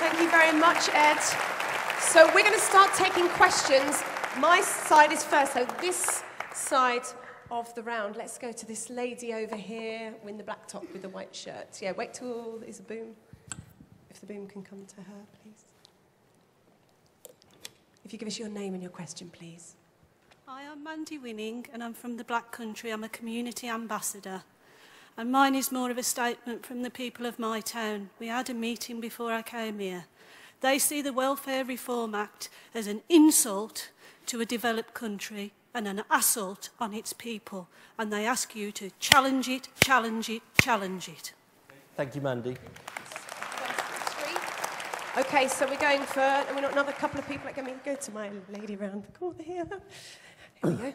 Thank you very much, Ed. So we're going to start taking questions. My side is first, so this side of the round. Let's go to this lady over here in the black top with the white shirt. Yeah, wait till there's a boom. If the boom can come to her, please. If you give us your name and your question, please. Hi, I'm Mandy Winning, and I'm from the Black Country. I'm a community ambassador. And mine is more of a statement from the people of my town. We had a meeting before I came here. They see the Welfare Reform Act as an insult to a developed country and an assault on its people. And they ask you to challenge it, challenge it, challenge it. Thank you, Mandy. Okay, so we're going for another couple of people. Let me go to my lady round the corner here. Here we go.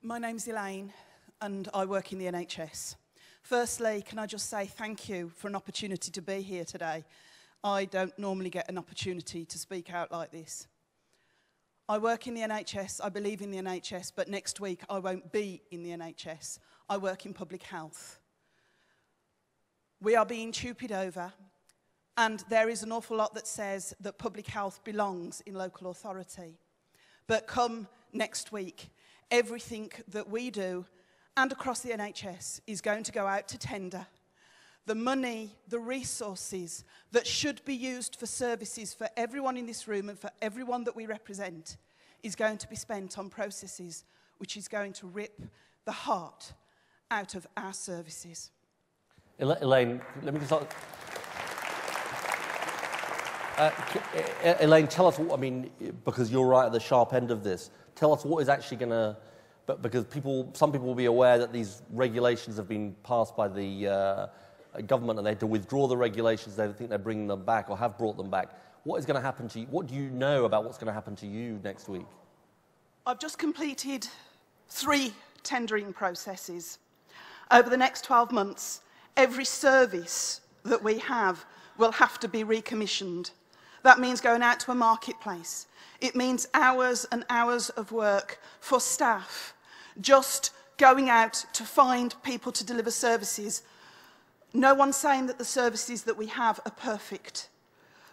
My name's Elaine, and I work in the NHS. Firstly, can I just say thank you for an opportunity to be here today. I don't normally get an opportunity to speak out like this. I work in the NHS, I believe in the NHS, but next week I won't be in the NHS. I work in public health. We are being tupied over, and there is an awful lot that says that public health belongs in local authority. But come next week, everything that we do and across the NHS is going to go out to tender. The money, the resources that should be used for services for everyone in this room and for everyone that we represent is going to be spent on processes which is going to rip the heart out of our services. Elaine, let me just... Elaine, tell us what, I mean, because you're right at the sharp end of this, tell us what is actually going to... Because some people will be aware that these regulations have been passed by the government and they had to withdraw the regulations. They think they're bringing them back or have brought them back. What is going to happen to you? What do you know about what's going to happen to you next week? I've just completed 3 tendering processes. Over the next 12 months, every service that we have will have to be recommissioned. That means going out to a marketplace. It means hours and hours of work for staff, just going out to find people to deliver services. No one's saying that the services that we have are perfect,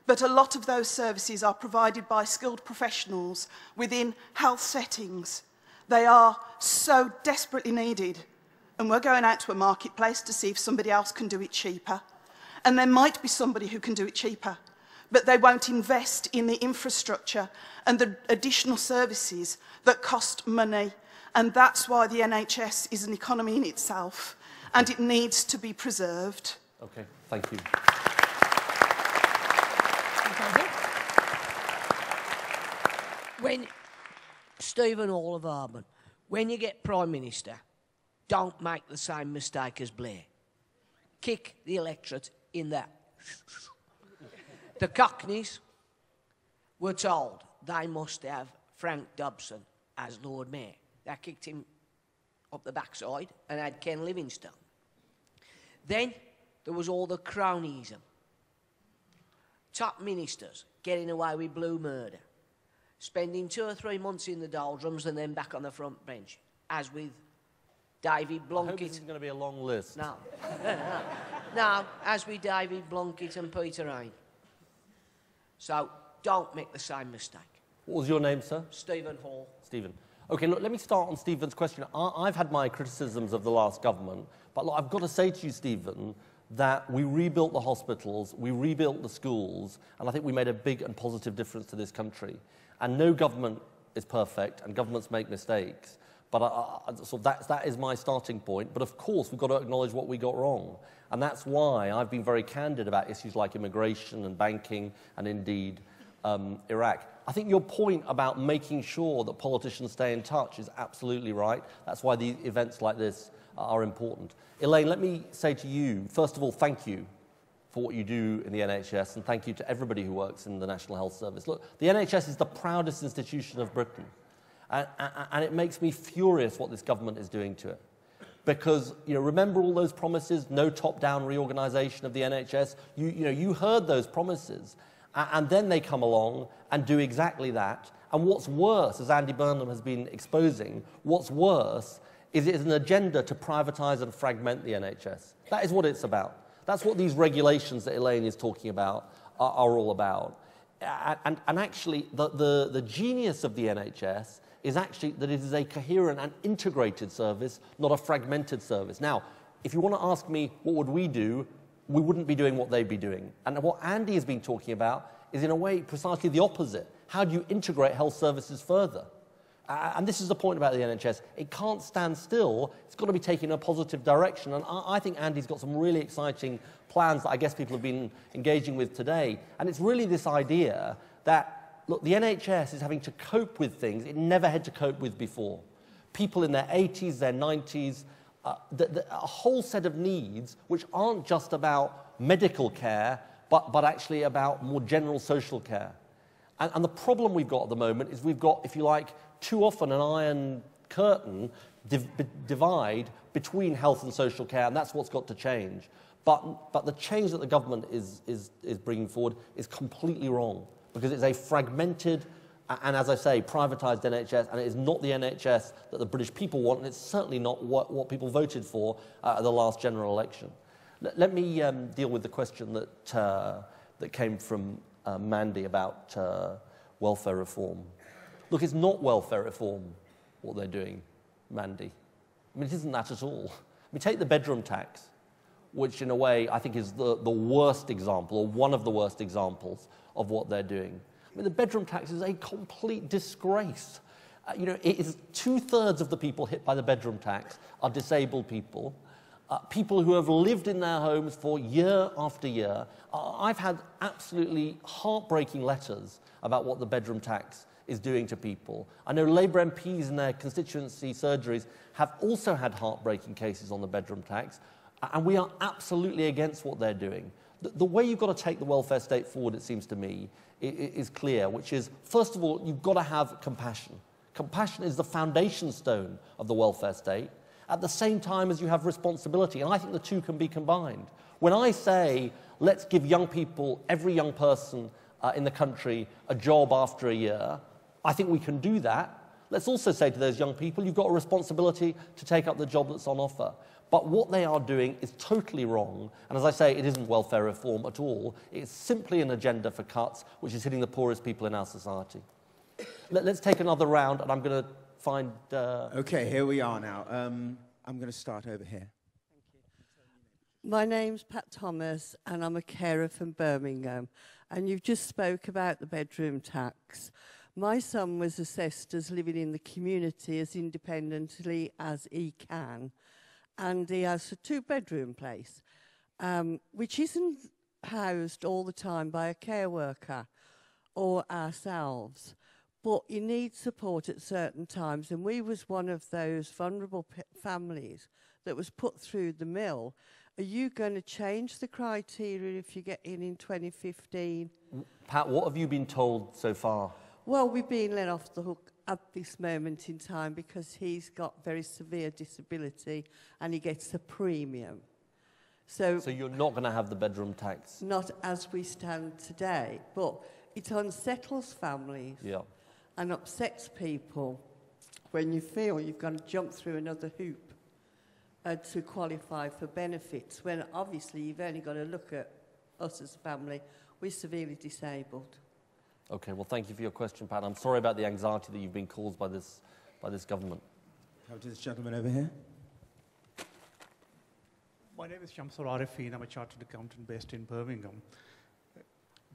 but a lot of those services are provided by skilled professionals within health settings. They are so desperately needed. And we're going out to a marketplace to see if somebody else can do it cheaper. And there might be somebody who can do it cheaper, but they won't invest in the infrastructure and the additional services that cost money. And that's why the NHS is an economy in itself, and it needs to be preserved. Okay, thank you. When Stephen Hall of Arbon, when you get Prime Minister, don't make the same mistake as Blair. Kick the electorate in that. The Cockneys were told they must have Frank Dobson as Lord Mayor. They kicked him up the backside and had Ken Livingstone. Then there was all the cronyism. Top ministers getting away with blue murder, spending 2 or 3 months in the doldrums and then back on the front bench, as with David Blunkett. I hope this is going to be a long list. No. No, as with David Blunkett and Peter Hain. So don't make the same mistake. What was your name, sir? Stephen Hall. Stephen. Okay, look, let me start on Stephen's question. I've had my criticisms of the last government, but look, I've got to say to you, Stephen, that we rebuilt the hospitals, we rebuilt the schools, and I think we made a big and positive difference to this country. And no government is perfect, and governments make mistakes. But so that is my starting point. But of course, we've got to acknowledge what we got wrong. And that's why I've been very candid about issues like immigration and banking and indeed Iraq. I think your point about making sure that politicians stay in touch is absolutely right. That's why the events like this are important. Elaine, let me say to you, first of all, thank you for what you do in the NHS, and thank you to everybody who works in the National Health Service. Look, the NHS is the proudest institution of Britain. And it makes me furious what this government is doing to it. Because, remember all those promises, no top-down reorganisation of the NHS? You heard those promises. And then they come along and do exactly that. And what's worse, as Andy Burnham has been exposing, what's worse is it is an agenda to privatise and fragment the NHS. That is what it's about. That's what these regulations that Elaine is talking about are all about. And actually, the genius of the NHS is actually that it is a coherent and integrated service, not a fragmented service. Now, if you want to ask me what would we do, we wouldn't be doing what they'd be doing. And what Andy has been talking about is, in a way, precisely the opposite. How do you integrate health services further? And this is the point about the NHS. It can't stand still. It's got to be taken in a positive direction. And I think Andy's got some really exciting plans that I guess people have been engaging with today. And it's really this idea that, look, the NHS is having to cope with things it never had to cope with before. People in their 80s, their 90s, a whole set of needs which aren't just about medical care, but actually about more general social care. And the problem we've got at the moment is we've got, if you like, too often an iron curtain divide between health and social care, and that's what's got to change. But the change that the government is bringing forward is completely wrong, because it's a fragmented and, as I say, privatised NHS, and it is not the NHS that the British people want, and it's certainly not what people voted for at the last general election. Let me deal with the question that came from Mandy about welfare reform. Look, it's not welfare reform what they're doing, Mandy. I mean, it isn't that at all. I mean, take the bedroom tax, which in a way I think is the worst example, or one of the worst examples of what they're doing. I mean, the bedroom tax is a complete disgrace. You know, it is 2/3 of the people hit by the bedroom tax are disabled people, people who have lived in their homes for year after year. I've had absolutely heartbreaking letters about what the bedroom tax is doing to people. I know Labour MPs in their constituency surgeries have also had heartbreaking cases on the bedroom tax, and we are absolutely against what they're doing. The way you've got to take the welfare state forward, it seems to me, is clear, which is, first of all, you've got to have compassion. Compassion is the foundation stone of the welfare state, at the same time as you have responsibility, and I think the two can be combined. When I say, let's give young people, every young person in the country, a job after a year, I think we can do that. Let's also say to those young people, you've got a responsibility to take up the job that's on offer. But what they are doing is totally wrong, and as I say, it isn't welfare reform at all. It's simply an agenda for cuts, which is hitting the poorest people in our society. Let's take another round, and I'm going to find... OK, here we are now. I'm going to start over here. Thank you. My name's Pat Thomas, and I'm a carer from Birmingham. And you've just spoke about the bedroom tax. My son was assessed as living in the community as independently as he can. And he has a 2-bedroom place, which isn't housed all the time by a care worker or ourselves. But you need support at certain times. And we was one of those vulnerable families that was put through the mill. Are you going to change the criteria if you get in 2015? Pat, what have you been told so far? Well, we've been let off the hook at this moment in time because he's got very severe disability and he gets a premium. So you're not going to have the bedroom tax? Not as we stand today, but it unsettles families and upsets people when you feel you've got to jump through another hoop to qualify for benefits, when obviously you've only got to look at us as a family. We're severely disabled. OK, well, thank you for your question, Pat. I'm sorry about the anxiety that you've been caused by this government. How to this gentleman over here? My name is Shamsul Arifin. I'm a chartered accountant based in Birmingham.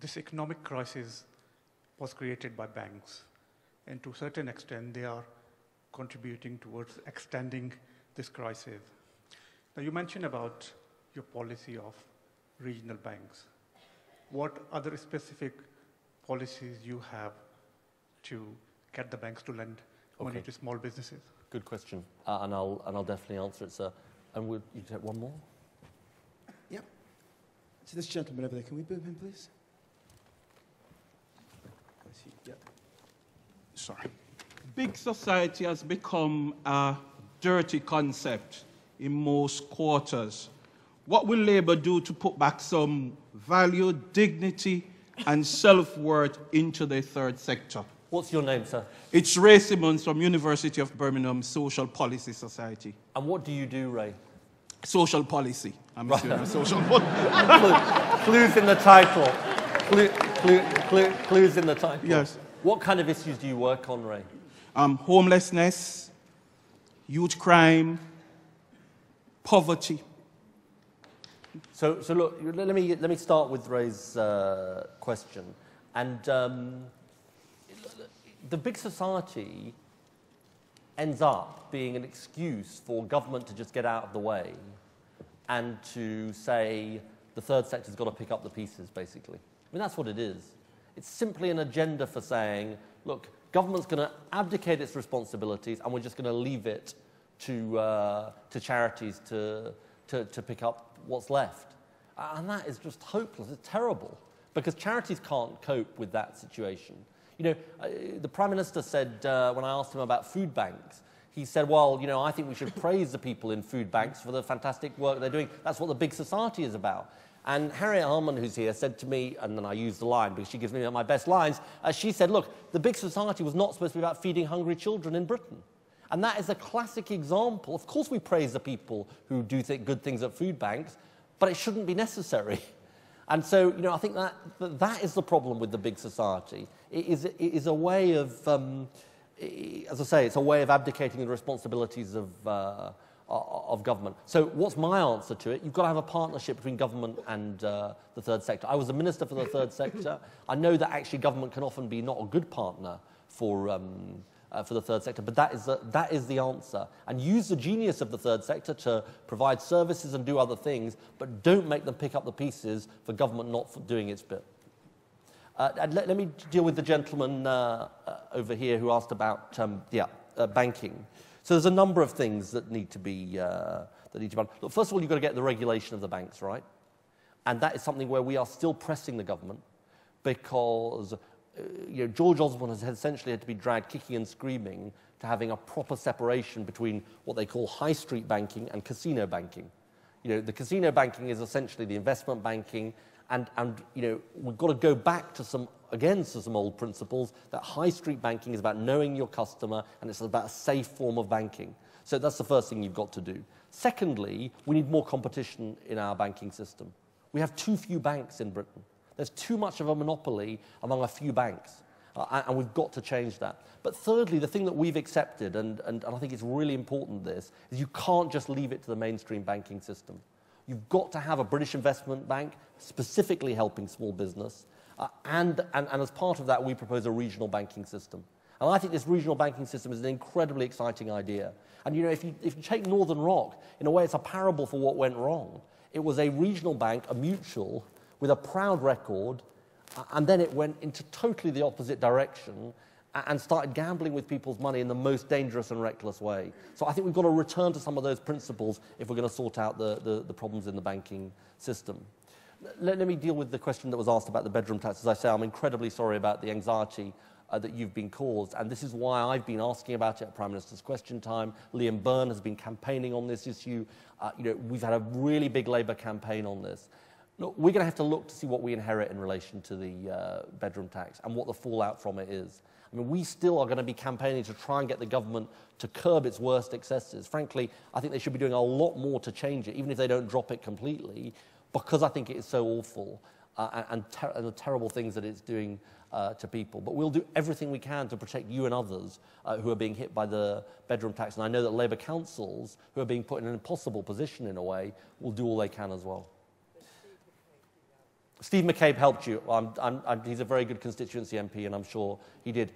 This economic crisis was created by banks, and to a certain extent, they are contributing towards extending this crisis. Now, you mentioned about your policy of regional banks. What other specific policies you have to get the banks to lend money to small businesses? Good question, and I'll definitely answer it, sir. And would you take one more? Yep. So this gentleman over there, can we move him, please? Yep. Sorry. Big society has become a dirty concept in most quarters. What will Labour do to put back some value, dignity, and self-worth into the third sector? What's your name, sir? It's Ray Simmons from University of Birmingham Social Policy Society. And what do you do, Ray? social policy. I'm assuming social policy. Clues in the title. Clues in the title. Yes. What kind of issues do you work on, Ray? Homelessness, youth crime, poverty. So look, let me start with Ray's question. And the big society ends up being an excuse for government to just get out of the way and to say the third sector's got to pick up the pieces, basically. I mean, that's what it is. It's simply an agenda for saying, look, government's going to abdicate its responsibilities and we're just going to leave it to charities to pick up what's left. And that is just hopeless. It's terrible because charities can't cope with that situation. You know, the Prime Minister said, when I asked him about food banks, he said, well, you know, I think we should praise the people in food banks for the fantastic work they're doing. That's what the big society is about. And Harriet Harman, who's here, said to me, and then I used the line because she gives me my best lines, she said, look, the big society was not supposed to be about feeding hungry children in Britain. And that is a classic example. Of course we praise the people who do good things at food banks, but it shouldn't be necessary. And so, you know, I think that is the problem with the big society. It is a way of, as I say, it's a way of abdicating the responsibilities of government. So what's my answer to it? You've got to have a partnership between government and the third sector. I was a minister for the third sector. I know that actually government can often be not a good partner for the third sector, but that is the answer. And use the genius of the third sector to provide services and do other things, but don't make them pick up the pieces for government not doing its bit. And let me deal with the gentleman over here who asked about banking. So there's a number of things that need to be done. Look, first of all, you've got to get the regulation of the banks right, and that is something where we are still pressing the government because you know, George Osborne has essentially had to be dragged kicking and screaming to having a proper separation between what they call high street banking and casino banking. You know, the casino banking is essentially the investment banking, and you know, we've got to go back to some old principles that high street banking is about knowing your customer and it's about a safe form of banking. So that's the first thing you've got to do. Secondly, we need more competition in our banking system. We have too few banks in Britain. There's too much of a monopoly among a few banks, and we've got to change that. But thirdly, the thing that we've accepted, and I think it's really important this, is you can't just leave it to the mainstream banking system. You've got to have a British investment bank specifically helping small business, and as part of that, we propose a regional banking system. And I think this regional banking system is an incredibly exciting idea. And you know, if you take Northern Rock, in a way it's a parable for what went wrong. It was a regional bank, a mutual, with a proud record, and then it went into totally the opposite direction and started gambling with people's money in the most dangerous and reckless way. So I think we've got to return to some of those principles if we're going to sort out the problems in the banking system. Let me deal with the question that was asked about the bedroom tax. As I say, I'm incredibly sorry about the anxiety that you've been caused, and this is why I've been asking about it at Prime Minister's Question Time. Liam Byrne has been campaigning on this issue. You know, we've had a really big Labour campaign on this. Look, we're going to have to look to see what we inherit in relation to the bedroom tax and what the fallout from it is. I mean, we still are going to be campaigning to try and get the government to curb its worst excesses. Frankly, I think they should be doing a lot more to change it, even if they don't drop it completely, because I think it is so awful and the terrible things that it's doing to people. But we'll do everything we can to protect you and others who are being hit by the bedroom tax. And I know that Labour councils, who are being put in an impossible position in a way, will do all they can as well. Steve McCabe helped you. He's a very good constituency MP, and I'm sure he did.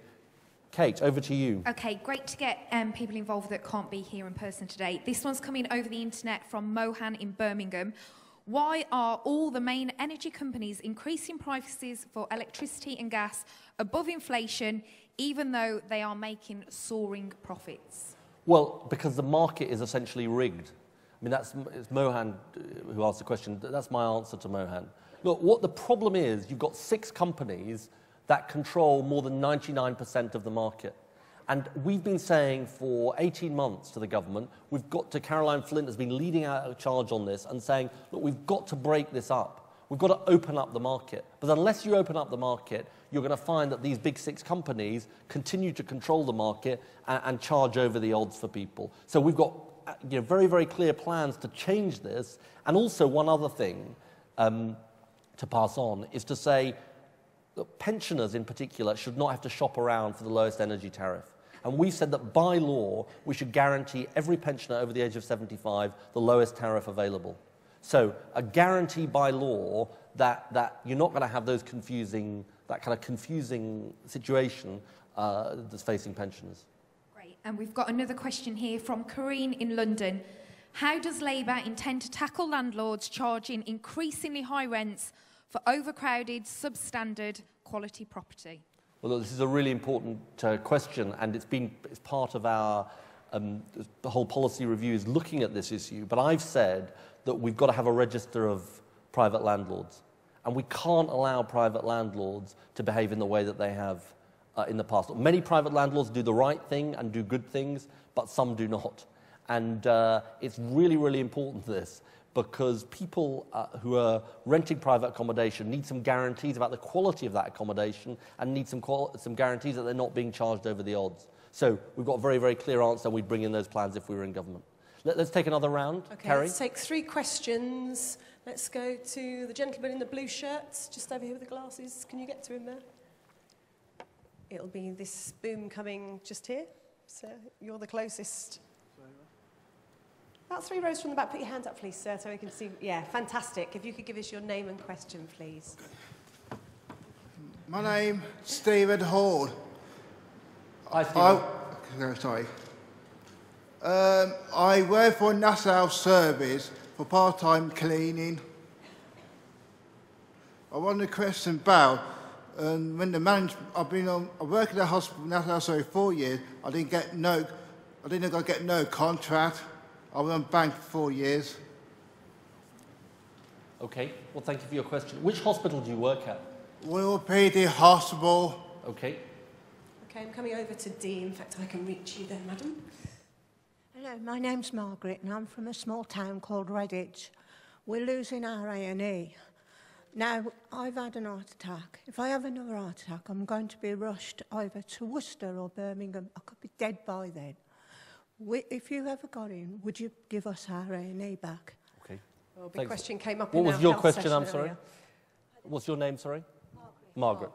Kate, over to you. Okay, great to get people involved that can't be here in person today. This one's coming over the internet from Mohan in Birmingham. Why are all the main energy companies increasing prices for electricity and gas above inflation, even though they are making soaring profits? Well, because the market is essentially rigged. I mean, it's Mohan who asked the question. That's my answer to Mohan. Look, what the problem is, you've got 6 companies that control more than 99% of the market. And we've been saying for 18 months to the government, Caroline Flint has been leading out a charge on this and saying, look, we've got to break this up. We've got to open up the market. But unless you open up the market, you're going to find that these big 6 companies continue to control the market and charge over the odds for people. So we've got very, very clear plans to change this. And also one other thing to pass on is to say that pensioners in particular should not have to shop around for the lowest energy tariff. And we said that by law, we should guarantee every pensioner over the age of 75 the lowest tariff available. So a guarantee by law that you're not going to have that kind of confusing situation that's facing pensioners. Great. And we've got another question here from Corrine in London. How does Labour intend to tackle landlords charging increasingly high rents for overcrowded, substandard, quality property? Well, look, this is a really important question, and it's part of our the whole policy review is looking at this issue. But I've said that we've got to have a register of private landlords, and we can't allow private landlords to behave in the way that they have in the past. Many private landlords do the right thing and do good things, but some do not. And it's really, really important, this, because people who are renting private accommodation need some guarantees about the quality of that accommodation and need some guarantees that they're not being charged over the odds. So we've got a very, very clear answer, and we'd bring in those plans if we were in government. Let's take another round. Okay, Kerry? let's take 3 questions. Let's go to the gentleman in the blue shirt, just over here with the glasses. Can you get to him there? It'll be this boom coming just here. So you're the closest. About 3 rows from the back. Put your hand up, please, sir, so we can see. Yeah, fantastic. If you could give us your name and question, please. My name is Stephen Hall. Hi, Stephen. Sorry. I work for National Service for part-time cleaning. I want to question about when the management. I worked at the hospital National Service for 4 years. I didn't get no contract. I was on bank for 4 years. Okay, well, thank you for your question. Which hospital do you work at? Orthopedic Hospital. Okay. Okay, I'm coming over to D. In fact, I can reach you then, madam. Hello, my name's Margaret and I'm from a small town called Redditch. We're losing our A&E. Now, I've had an heart attack. If I have another heart attack, I'm going to be rushed either to Worcester or Birmingham. I could be dead by then. If you ever got in, would you give us our A&E back? Okay. Well, a big question came up What in was our your health question, session I'm sorry? earlier. What's your name, sorry? Margaret.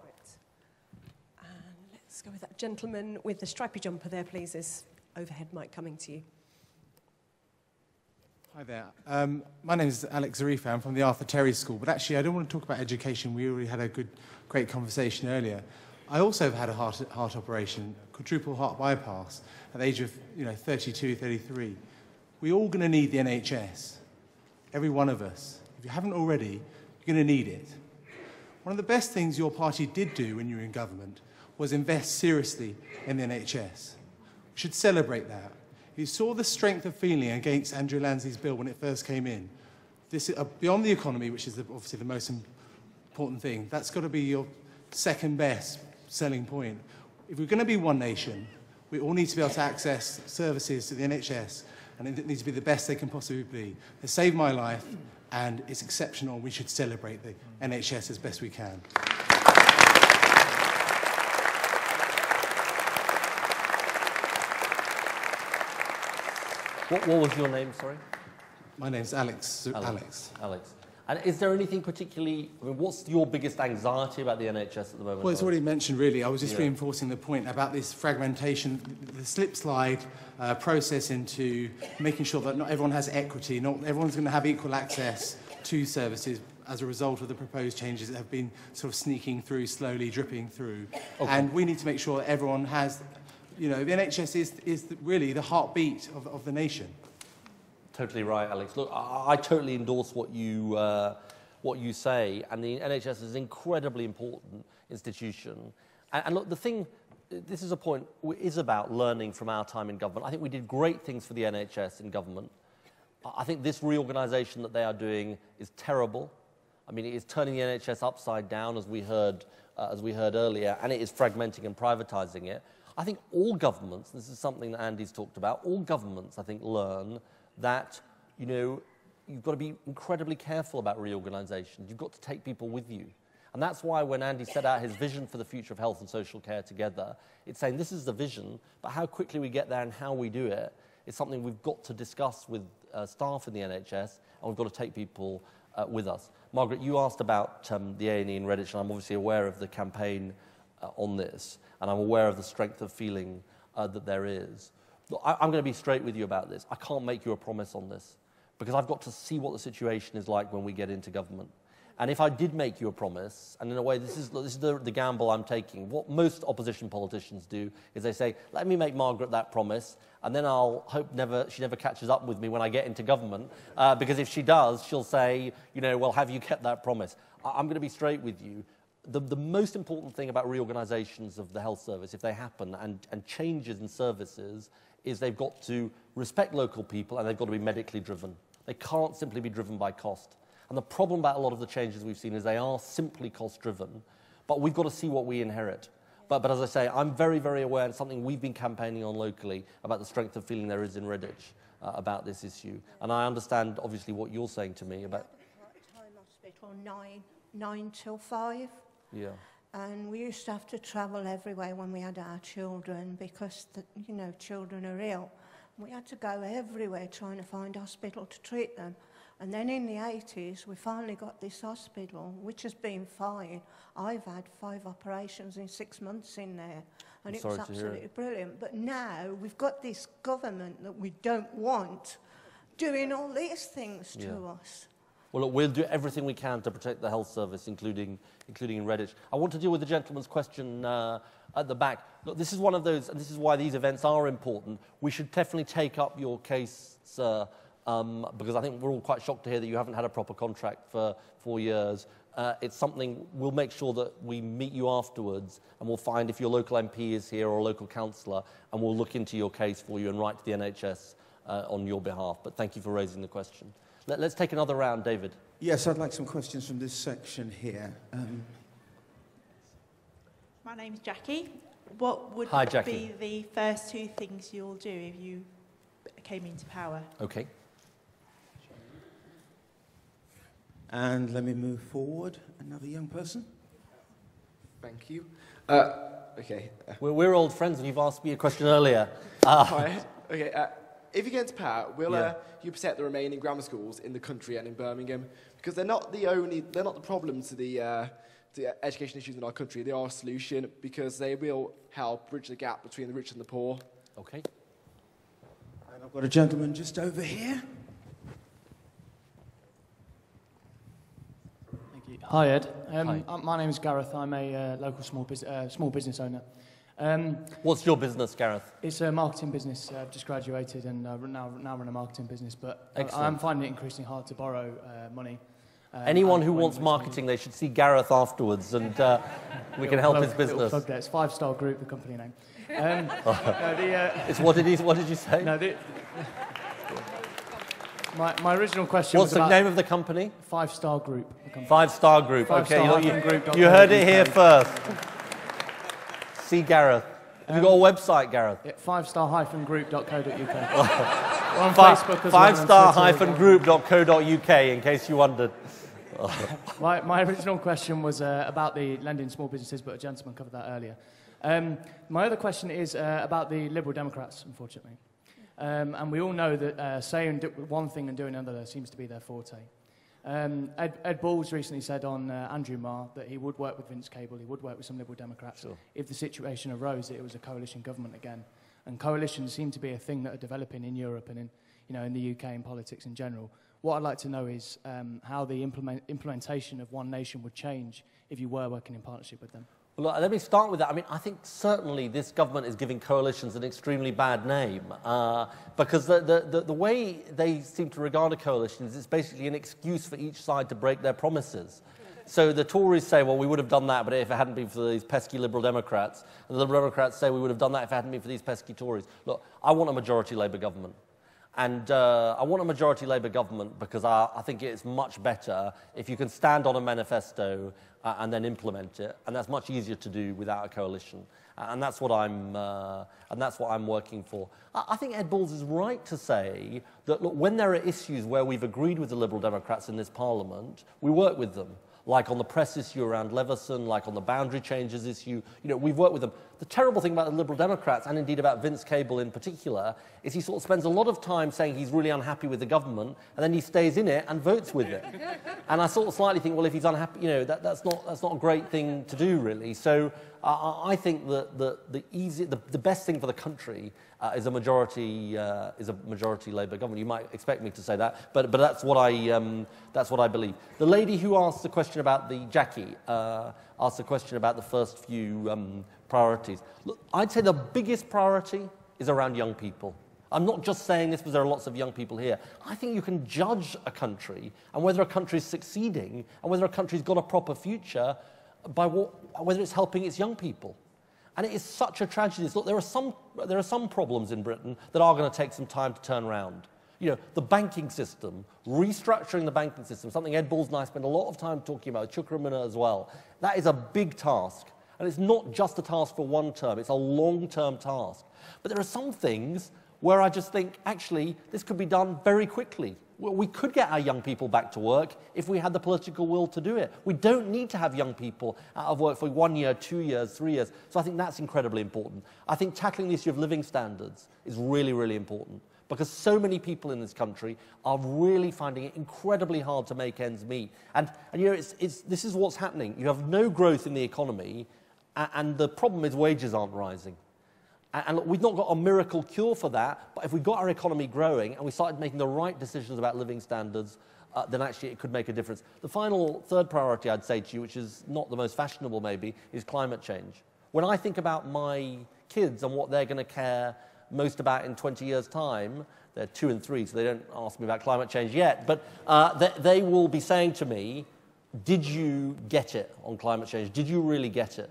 And let's go with that gentleman with the stripy jumper there, please. There's overhead mic coming to you. Hi there. My name is Alex Zarifa. I'm from the Arthur Terry School. But actually, I don't want to talk about education. We already had a great conversation earlier. I also have had a heart operation, quadruple heart bypass, at the age of 32, 33. We're all going to need the NHS. Every one of us. If you haven't already, you're going to need it. One of the best things your party did do when you were in government was invest seriously in the NHS. We should celebrate that. You saw the strength of feeling against Andrew Lansley's bill when it first came in. This is, beyond the economy, which is obviously the most important thing, that's got to be your second best selling point. If we're going to be one nation, we all need to be able to access services to the NHS, and it needs to be the best they can possibly be. They saved my life, and it's exceptional. We should celebrate the NHS as best we can. What was your name, sorry? My name's Alex. Alex. And is there anything particularly, what's your biggest anxiety about the NHS at the moment? Well, it's already mentioned, really. I was just reinforcing the point about this fragmentation, the slip slide process into making sure that not everyone has equity, not everyone's going to have equal access to services as a result of the proposed changes that have been sort of sneaking through, slowly dripping through. Okay. And we need to make sure that everyone has, the NHS is really the heartbeat of the nation. Totally right, Alex. Look, I totally endorse what you say, and the NHS is an incredibly important institution. And look, this is a point, is about learning from our time in government. I think we did great things for the NHS in government. I think this reorganisation that they are doing is terrible. I mean, it is turning the NHS upside down, as we heard earlier, and it is fragmenting and privatising it. I think all governments, this is something that Andy's talked about, all governments, I think, learn that, you've got to be incredibly careful about reorganisation. You've got to take people with you. And that's why when Andy set out his vision for the future of health and social care together, it's saying this is the vision, but how quickly we get there and how we do it It's something we've got to discuss with staff in the NHS, and we've got to take people with us. Margaret, you asked about the A&E in Redditch, and I'm obviously aware of the campaign on this, and I'm aware of the strength of feeling that there is. Look, I'm going to be straight with you about this. I can't make you a promise on this, because I've got to see what the situation is like when we get into government. And if I did make you a promise, and in a way this is the gamble I'm taking, what most opposition politicians do is they say, let me make Margaret that promise, and then I'll hope she never catches up with me when I get into government, because if she does, she'll say, well, have you kept that promise? I'm going to be straight with you. The most important thing about reorganisations of the health service, if they happen, and changes in services, is they've got to respect local people and they've got to be medically driven. They can't simply be driven by cost. And the problem about a lot of the changes we've seen is they are simply cost-driven, but we've got to see what we inherit. But as I say, I'm very, very aware, and something we've been campaigning on locally, about the strength of feeling there is in Redditch about this issue. And I understand, obviously, what you're saying to me about... Part-time hospital, 9 till 5. Yeah. And we used to have to travel everywhere when we had our children because, children are ill. We had to go everywhere trying to find a hospital to treat them. And then in the 80s, we finally got this hospital, which has been fine. I've had 5 operations in 6 months in there, and it was absolutely brilliant. But now we've got this government that we don't want doing all these things to us. Well, look, we'll do everything we can to protect the health service, including in Redditch. I want to deal with the gentleman's question at the back. Look, this is one of those, and this is why these events are important. We should definitely take up your case, sir, because I think we're all quite shocked to hear that you haven't had a proper contract for 4 years. It's something we'll make sure that we meet you afterwards, and we'll find if your local MP is here or a local councillor, and we'll look into your case for you and write to the NHS on your behalf. But thank you for raising the question. Let's take another round, David. Yes, I'd like some questions from this section here. My name's Jackie. What would be the first 2 things you'll do if you came into power? Okay. And let me move forward. Another young person. Thank you. Okay. We're old friends, and you've asked me a question earlier. Hi. Okay. If you get into power, will you protect the remaining grammar schools in the country and in Birmingham? Because they're not the problem to the education issues in our country. They are a solution because they will help bridge the gap between the rich and the poor. Okay. And I've got a gentleman just over here. Hi, Ed. Hi. My name is Gareth. I'm a local small business owner. What's your business, Gareth? It's a marketing business. I've just graduated and now run a marketing business, but I'm finding it increasingly hard to borrow money. Anyone who wants marketing, they should see Gareth afterwards, and we can help his business. Plug there. It's 5 Star Group, the company name. It's what did you say? No, my original question What's was the name of the company? 5 Star Group. 5 Star Group. Okay, Group. You heard it here first. See Gareth. Have you got a website, Gareth? Yeah, 5star-group.co.uk. We're on Facebook as well. 5star-group.co.uk, in case you wondered. My original question was about the lending small businesses, but a gentleman covered that earlier. My other question is about the Liberal Democrats, unfortunately. And we all know that saying one thing and doing another seems to be their forte. Ed Balls recently said on Andrew Marr that he would work with Vince Cable, he would work with some Liberal Democrats if the situation arose that it was a coalition government again. And coalitions seem to be a thing that are developing in Europe and in the UK and politics in general. What I'd like to know is how the implementation of one nation would change if you were working in partnership with them. Well, let me start with that. I mean, I think certainly this government is giving coalitions an extremely bad name because the way they seem to regard a coalition is it's basically an excuse for each side to break their promises. So the Tories say, well, we would have done that, but if it hadn't been for these pesky Liberal Democrats. And the Liberal Democrats say we would have done that if it hadn't been for these pesky Tories. Look, I want a majority Labour government. And I want a majority Labour government because I think it's much better if you can stand on a manifesto and then implement it, and that's much easier to do without a coalition. And that's what I'm working for. I think Ed Balls is right to say that, look, when there are issues where we've agreed with the Liberal Democrats in this Parliament, we work with them. like on the press issue around Leveson, like on the boundary changes issue. You know, we've worked with them. The terrible thing about the Liberal Democrats, and indeed about Vince Cable in particular, is he sort of spends a lot of time saying he's really unhappy with the government, and then he stays in it and votes with it. And I sort of slightly think, well, if he's unhappy, you know, that's not a great thing to do, really. So I think that the best thing for the country is a majority Labour government. You might expect me to say that, but that's what I believe. The lady who asked the question about Jackie asked the question about the first few priorities. Look, I'd say the biggest priority is around young people. I'm not just saying this because there are lots of young people here. I think you can judge a country and whether a country is succeeding and whether a country's got a proper future by whether it's helping its young people. And it is such a tragedy. Look, there are some problems in Britain that are going to take some time to turn around. You know, the banking system, restructuring the banking system, something Ed Balls and I spend a lot of time talking about, Chukramana as well. That is a big task. And it's not just a task for one term, it's a long-term task. But there are some things where I just think, actually, this could be done very quickly. We could get our young people back to work if we had the political will to do it. We don't need to have young people out of work for 1 year, 2 years, 3 years. So I think that's incredibly important. I think tackling the issue of living standards is really, really important because so many people in this country are really finding it incredibly hard to make ends meet. And you know, this is what's happening. You have no growth in the economy, and the problem is wages aren't rising. And look, we've not got a miracle cure for that, but if we got our economy growing and we started making the right decisions about living standards, then actually it could make a difference. The final, third priority I'd say to you, which is not the most fashionable maybe, is climate change. When I think about my kids and what they're going to care most about in 20 years' time, they're 2 and 3, so they don't ask me about climate change yet, but they will be saying to me, did you get it on climate change? Did you really get it?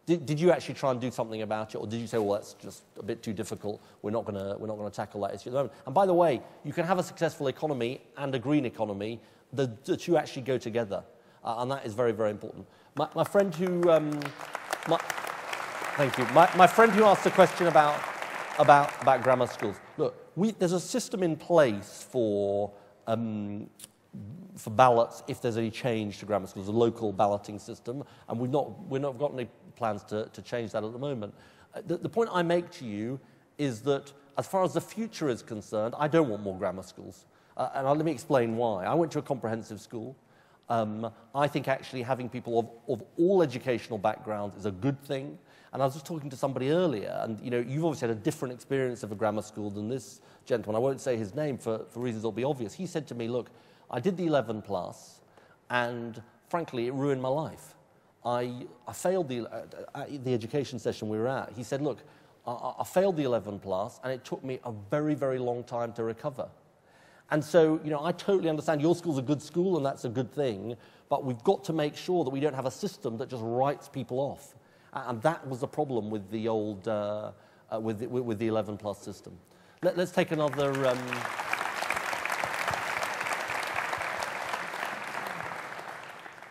Did you actually try and do something about it, or did you say, well, that's just a bit too difficult, we're not going to tackle that issue at the moment? And by the way, you can have a successful economy and a green economy. The two actually go together, and that is very, very important. My friend who... thank you. My friend who asked the question about grammar schools. Look, there's a system in place for ballots if there's any change to grammar schools, a local balloting system, and we've not got any plans to change that at the moment. The point I make to you is that as far as the future is concerned, I don't want more grammar schools. And let me explain why. I went to a comprehensive school. I think actually having people of all educational backgrounds is a good thing. And I was just talking to somebody earlier, and you know, you've obviously had a different experience of a grammar school than this gentleman. I won't say his name for reasons that'll be obvious. He said to me, look, I did the 11 plus, and frankly, it ruined my life. I failed the education session we were at. He said, look, I failed the 11 plus, and it took me a very, very long time to recover. And so, you know, I totally understand your school's a good school, and that's a good thing, but we've got to make sure that we don't have a system that just writes people off. And that was the problem with the old, with the 11 plus system. Let's take another...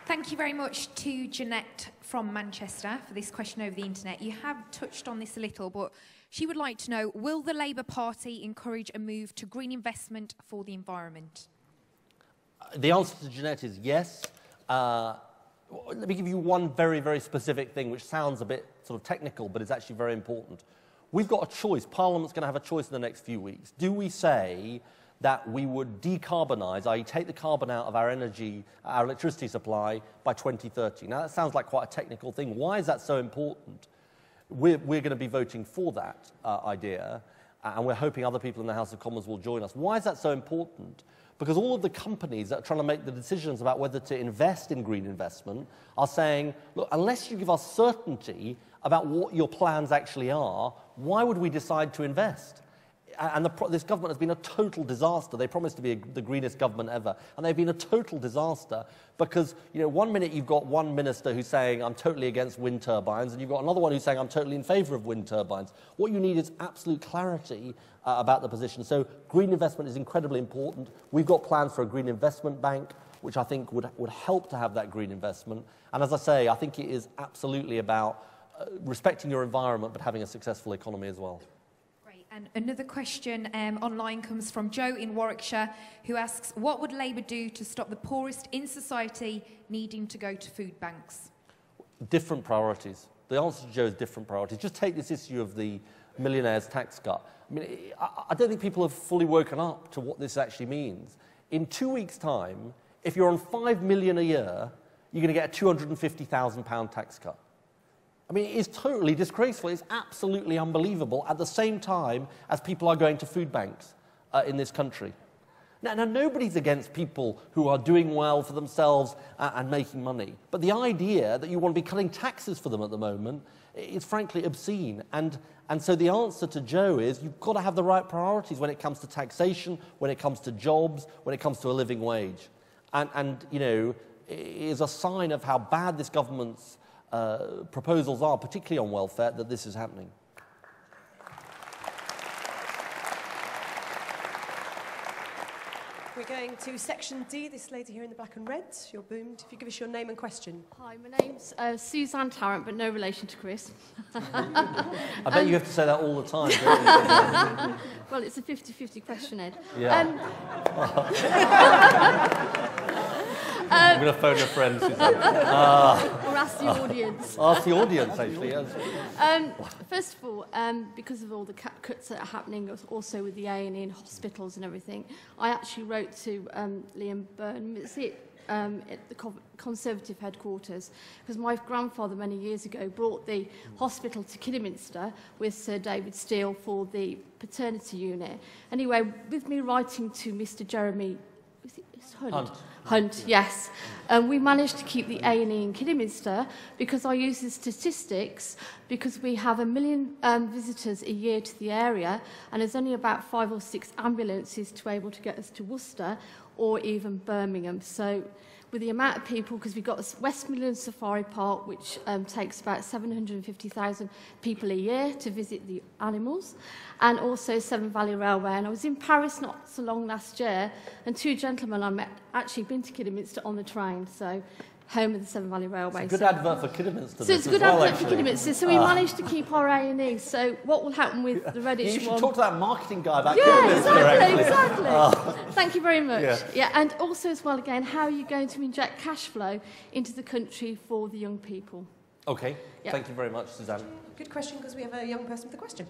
Thank you very much to Jeanette from Manchester for this question over the internet. You have touched on this a little, but she would like to know, will the Labour Party encourage a move to green investment for the environment? The answer to Jeanette is yes. Let me give you one very, very specific thing, which sounds a bit sort of technical, but it's actually very important. We've got a choice. Parliament's going to have a choice in the next few weeks. Do we say that we would decarbonise, i.e. take the carbon out of our energy, our electricity supply by 2030? Now, that sounds like quite a technical thing. Why is that so important? We're going to be voting for that idea, and we're hoping other people in the House of Commons will join us. Why is that so important? Because all of the companies that are trying to make the decisions about whether to invest in green investment are saying, look, unless you give us certainty about what your plans actually are, why would we decide to invest? And this government has been a total disaster. They promised to be the greenest government ever, and they've been a total disaster because, you know, one minute you've got one minister who's saying, I'm totally against wind turbines, and you've got another one who's saying, I'm totally in favour of wind turbines. What you need is absolute clarity about the position. So green investment is incredibly important. We've got plans for a green investment bank, which I think would help to have that green investment. And as I say, I think it is absolutely about respecting your environment, but having a successful economy as well. And another question online comes from Joe in Warwickshire, who asks, what would Labour do to stop the poorest in society needing to go to food banks? Different priorities. The answer to Joe is different priorities. Just take this issue of the millionaires' tax cut. I mean, I don't think people have fully woken up to what this actually means. In 2 weeks' time, if you're on £5 million a year, you're going to get a £250,000 tax cut. I mean, it is totally disgraceful. It's absolutely unbelievable at the same time as people are going to food banks in this country. Now, nobody's against people who are doing well for themselves and making money. But the idea that you want to be cutting taxes for them at the moment is frankly obscene. And so the answer to Joe is you've got to have the right priorities when it comes to taxation, when it comes to jobs, when it comes to a living wage. And you know, it is a sign of how bad this government's proposals are, particularly on welfare, that this is happening. We're going to section D. This lady here in the black and red, you're boomed. If you give us your name and question. Hi, my name's Suzanne Tarrant, but no relation to Chris. I bet you have to say that all the time, don't you? Well, it's a 50-50 question, Ed. Yeah. I'm going to phone a friend, Suzanne. Or ask the audience. Ask the audience, actually, yes. First of all, because of all the cuts that are happening, also with the A&E and hospitals and everything, I actually wrote to Liam Byrne at the Conservative headquarters, because my grandfather many years ago brought the hospital to Kidderminster with Sir David Steele for the paternity unit. Anyway, with me writing to Mr. Jeremy Hunt, yes. We managed to keep the A&E in Kidderminster because I use the statistics, because we have 1 million visitors a year to the area, and there's only about 5 or 6 ambulances to be able to get us to Worcester or even Birmingham. So with the amount of people, because we've got the West Midlands Safari Park, which takes about 750,000 people a year to visit the animals, and also Severn Valley Railway. And I was in Paris not so long last year, and 2 gentlemen I met actually been to Kidderminster on the train, so home of the Severn Valley Railway. It's a good advert for Kidderminster. So it's a good advert for Kidderminster. So we managed to keep our A&E. So what will happen with the Redditch one? You should talk to that marketing guy about Kidderminster. Exactly. Thank you very much. Yeah, and also as well, again, how are you going to inject cash flow into the country for the young people? Okay. Thank you very much, Suzanne. Good question, because we have a young person with a question.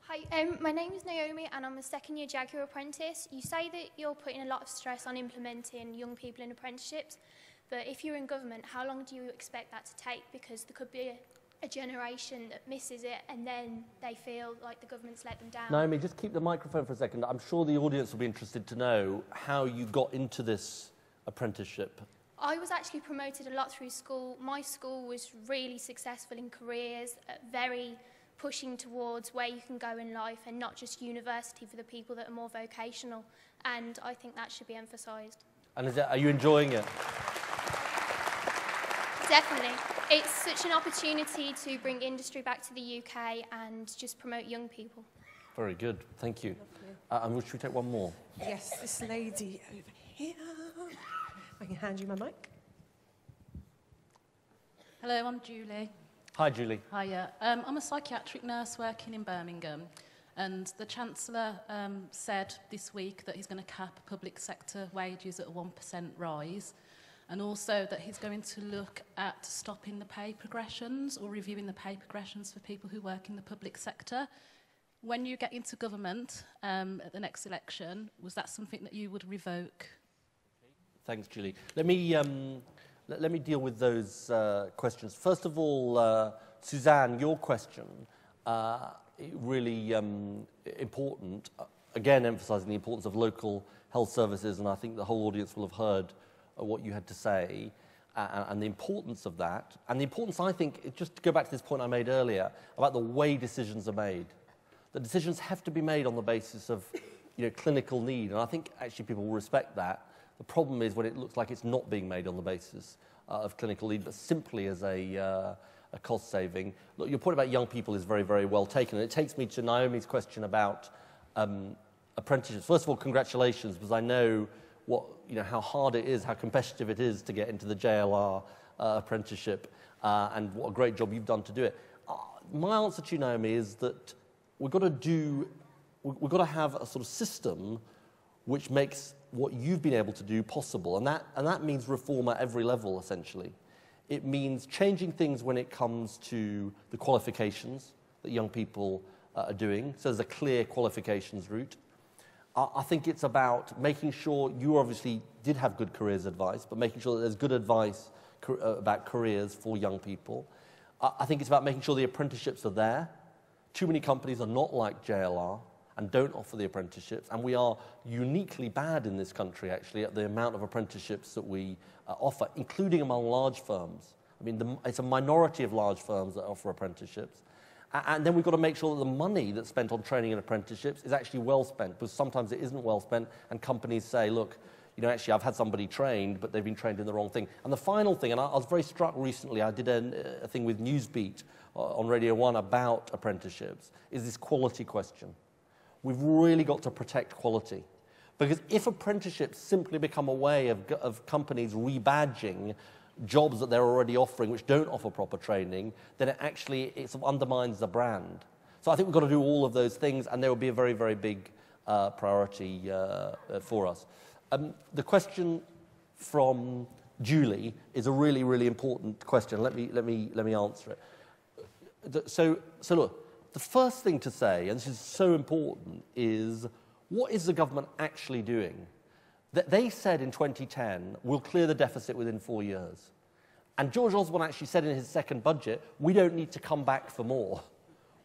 Hi, my name is Naomi and I'm a second-year Jaguar apprentice. You say that you're putting a lot of stress on implementing young people in apprenticeships, but if you're in government, how long do you expect that to take? Because there could be a generation that misses it and then they feel like the government's let them down. Naomi, just keep the microphone for a second. I'm sure the audience will be interested to know how you got into this apprenticeship. I was actually promoted a lot through school. My school was really successful in careers, very pushing towards where you can go in life and not just university for the people that are more vocational. And I think that should be emphasised. And are you enjoying it? Definitely. It's such an opportunity to bring industry back to the UK and just promote young people. Very good. Thank you. And should we take one more? Yes, this lady over here. I can hand you my mic. Hello, I'm Julie. Hi, Julie. Hiya. I'm a psychiatric nurse working in Birmingham, and the Chancellor said this week that he's going to cap public sector wages at a 1% rise, and also that he's going to look at stopping the pay progressions or reviewing the pay progressions for people who work in the public sector. When you get into government at the next election, was that something that you would revoke? Thanks, Julie. Let me deal with those questions. First of all, Suzanne, your question, really important. Again, emphasising the importance of local health services, and I think the whole audience will have heard what you had to say, and the importance of that. And the importance, I think, just to go back to this point I made earlier, about the way decisions are made. The decisions have to be made on the basis of clinical need, and I think actually people will respect that. The problem is when it looks like it's not being made on the basis of clinical need, but simply as a cost saving. Look, your point about young people is very, very well taken. And it takes me to Naomi's question about apprenticeships. First of all, congratulations, because I know how hard it is, how competitive it is to get into the JLR apprenticeship, and what a great job you've done to do it. My answer to you, Naomi, is that we've got to have a sort of system which makes what you've been able to do possible, and that means reform at every level, essentially. It means changing things when it comes to the qualifications that young people are doing, so there's a clear qualifications route. I think it's about making sure, you obviously did have good careers advice, but making sure that there's good advice about careers for young people. I think it's about making sure the apprenticeships are there. Too many companies are not like JLR and don't offer the apprenticeships, and we are uniquely bad in this country, actually, at the amount of apprenticeships that we offer, including among large firms. I mean, it's a minority of large firms that offer apprenticeships. And then we've got to make sure that the money that's spent on training and apprenticeships is actually well spent, because sometimes it isn't well spent, and companies say, look, you know, actually I've had somebody trained, but they've been trained in the wrong thing. And the final thing, and I was very struck recently, I did a thing with Newsbeat on Radio 1 about apprenticeships, is this quality question. We've really got to protect quality. Because if apprenticeships simply become a way of companies rebadging jobs that they're already offering which don't offer proper training, then it sort of undermines the brand. So I think we've got to do all of those things, and there will be a very, very big priority for us. The question from Julie is a really, really important question. Let me answer it. So look, the first thing to say, and this is so important, is what is the government actually doing? They said in 2010, we'll clear the deficit within 4 years. And George Osborne actually said in his second budget, we don't need to come back for more.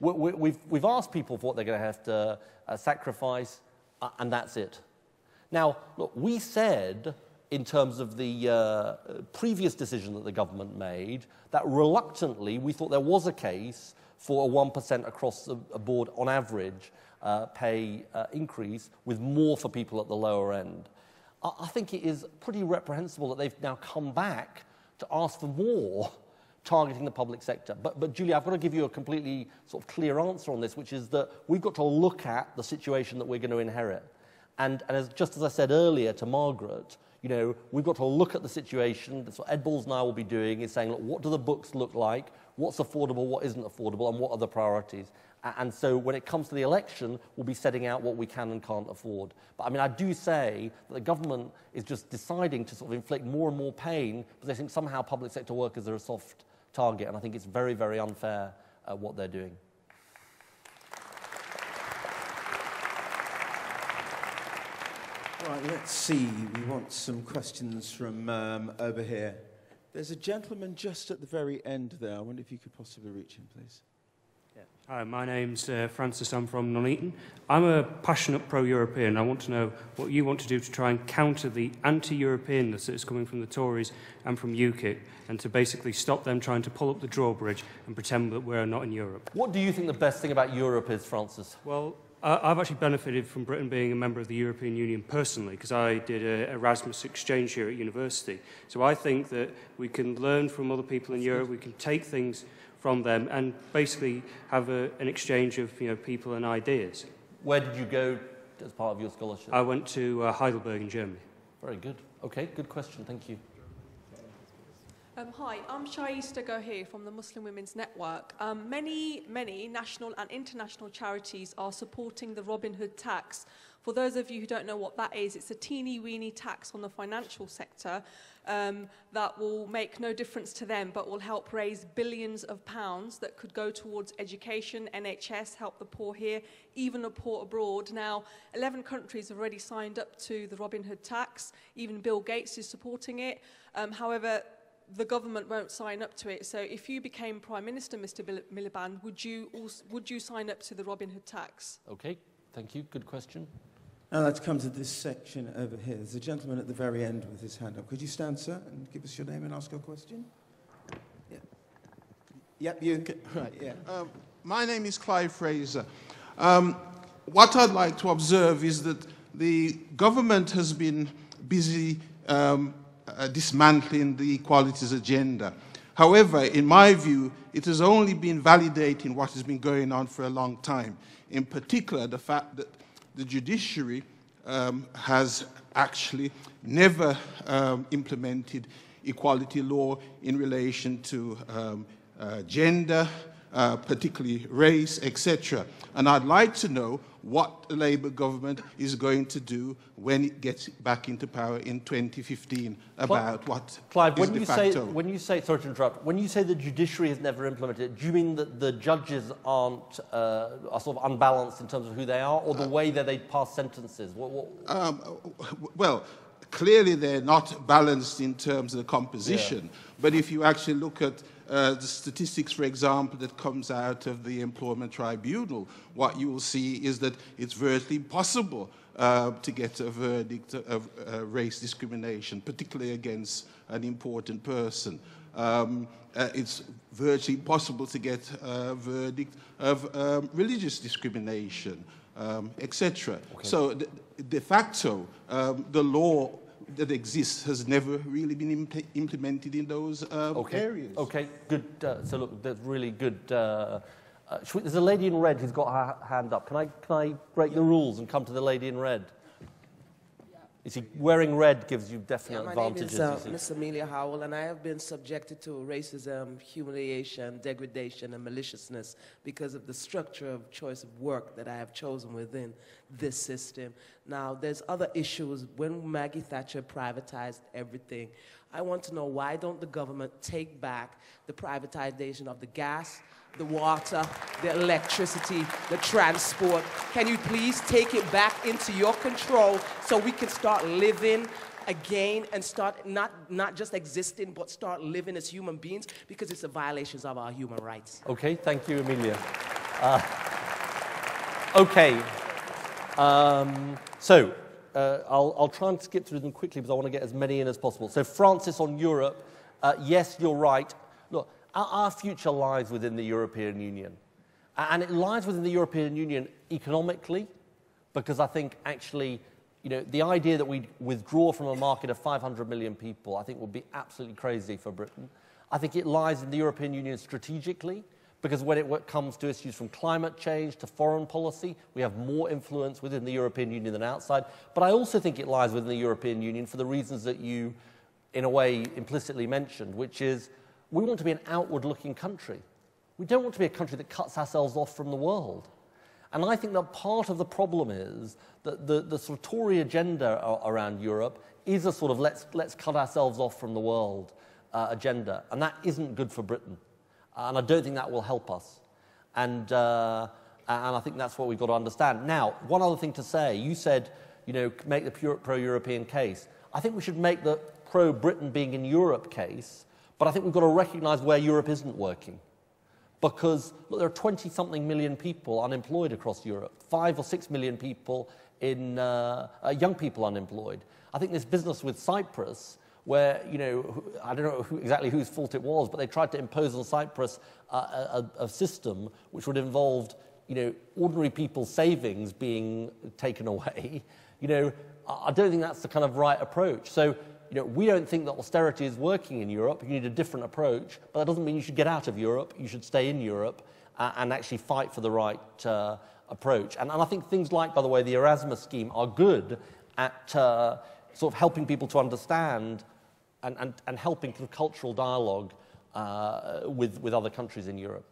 We've asked people for what they're going to have to sacrifice, and that's it. Now, look, we said, in terms of the previous decision that the government made, that reluctantly we thought there was a case for a 1% across the board, on average, pay increase, with more for people at the lower end. I think it is pretty reprehensible that they've now come back to ask for more targeting the public sector. But Julie, I've got to give you a completely sort of clear answer on this, which is that we've got to look at the situation that we're going to inherit. And just as I said earlier to Margaret, you know, we've got to look at the situation. That's what Ed Balls and I will be doing, is saying, look, what do the books look like? What's affordable, what isn't affordable, and what are the priorities? And so when it comes to the election, we'll be setting out what we can and can't afford. But I mean, I do say that the government is just deciding to sort of inflict more and more pain because they think somehow public sector workers are a soft target, and I think it's very, very unfair what they're doing. Right, let's see. We want some questions from over here. There's a gentleman just at the very end there. I wonder if you could possibly reach him, please. Yeah. Hi, my name's Francis. I'm from Nuneaton. I'm a passionate pro-European. I want to know what you want to do to try and counter the anti-Europeanness that is coming from the Tories and from UKIP, and to basically stop them trying to pull up the drawbridge and pretend that we're not in Europe. What do you think the best thing about Europe is, Francis? Well, I've actually benefited from Britain being a member of the European Union personally, because I did an Erasmus exchange here at university. So I think that we can learn from other people in Europe, we can take things from them and basically have an exchange of people and ideas. Where did you go as part of your scholarship? I went to Heidelberg in Germany. Very good. Okay, good question. Thank you. Hi, I'm Shaista Gohir from the Muslim Women's Network. Many national and international charities are supporting the Robin Hood tax. For those of you who don't know what that is, it's a teeny-weeny tax on the financial sector that will make no difference to them, but will help raise billions of pounds that could go towards education, NHS, help the poor here, even the poor abroad. Now, 11 countries have already signed up to the Robin Hood tax. Even Bill Gates is supporting it. However, the government won't sign up to it. So if you became Prime Minister, Mr. Miliband, would you sign up to the Robin Hood tax? Okay, thank you. Good question. Now let's come to this section over here. There's a gentleman at the very end with his hand up. Could you stand, sir, and give us your name and ask your question? Yeah. Yep, you. Right, yeah. My name is Clive Fraser. What I'd like to observe is that the government has been busy dismantling the equalities agenda. However, in my view, it has only been validating what has been going on for a long time. In particular, the fact that the judiciary has actually never implemented equality law in relation to gender, particularly race, etc. And I'd like to know what the Labour government is going to do when it gets back into power in 2015 about what Clive, is de facto. when you say, sorry to interrupt, when you say the judiciary has never implemented it, do you mean that the judges are sort of unbalanced in terms of who they are, or the way that they pass sentences? Well, clearly they're not balanced in terms of the composition, but if you actually look at the statistics, for example, that comes out of the Employment Tribunal, what you will see is that it's virtually impossible to get a verdict of race discrimination, particularly against an important person. It's virtually impossible to get a verdict of religious discrimination, etc. Okay. So de facto, the law that exists has never really been implemented in those areas. Okay, good. So look, that's really good. There's a lady in red who's got her hand up. Can I break the rules and come to the lady in red? You see, wearing red gives you definite advantages. My name is Miss Amelia Howell, and I have been subjected to racism, humiliation, degradation, and maliciousness because of the structure of choice of work that I have chosen within this system. Now, there's other issues. When Maggie Thatcher privatized everything, I want to know, why don't the government take back the privatization of the gas, the water, the electricity, the transport? Can you please take it back into your control so we can start living again and start not just existing, but start living as human beings, because it's a violation of our human rights. Okay, thank you, Amelia. Okay, I'll try and skip through them quickly because I want to get as many in as possible. So Francis on Europe, yes, you're right. Look, our future lies within the European Union. And it lies within the European Union economically, because I think actually, you know, the idea that we withdraw from a market of 500 million people, I think would be absolutely crazy for Britain. I think it lies in the European Union strategically, because when it comes to issues from climate change to foreign policy, we have more influence within the European Union than outside. But I also think it lies within the European Union for the reasons that you, in a way, implicitly mentioned, which is, we want to be an outward-looking country. We don't want to be a country that cuts ourselves off from the world. And I think that part of the problem is that the sort of Tory agenda around Europe is a sort of let's cut ourselves off from the world agenda. And that isn't good for Britain. And I don't think that will help us. And I think that's what we've got to understand. Now, one other thing to say, you said, you know, make the pro-European case. I think we should make the pro-Britain being in Europe case, but I think we've got to recognise where Europe isn't working. Because look, there are 20-something million people unemployed across Europe, 5 or 6 million people in young people unemployed. I think this business with Cyprus, where, you know, I don't know exactly whose fault it was, but they tried to impose on Cyprus a system which would involve, you know, ordinary people's savings being taken away. You know, I don't think that's the kind of right approach. So, you know, we don't think that austerity is working in Europe. You need a different approach, but that doesn't mean you should get out of Europe. You should stay in Europe and actually fight for the right approach. And I think things like, by the way, the Erasmus scheme are good at sort of helping people to understand and helping through cultural dialogue with other countries in Europe.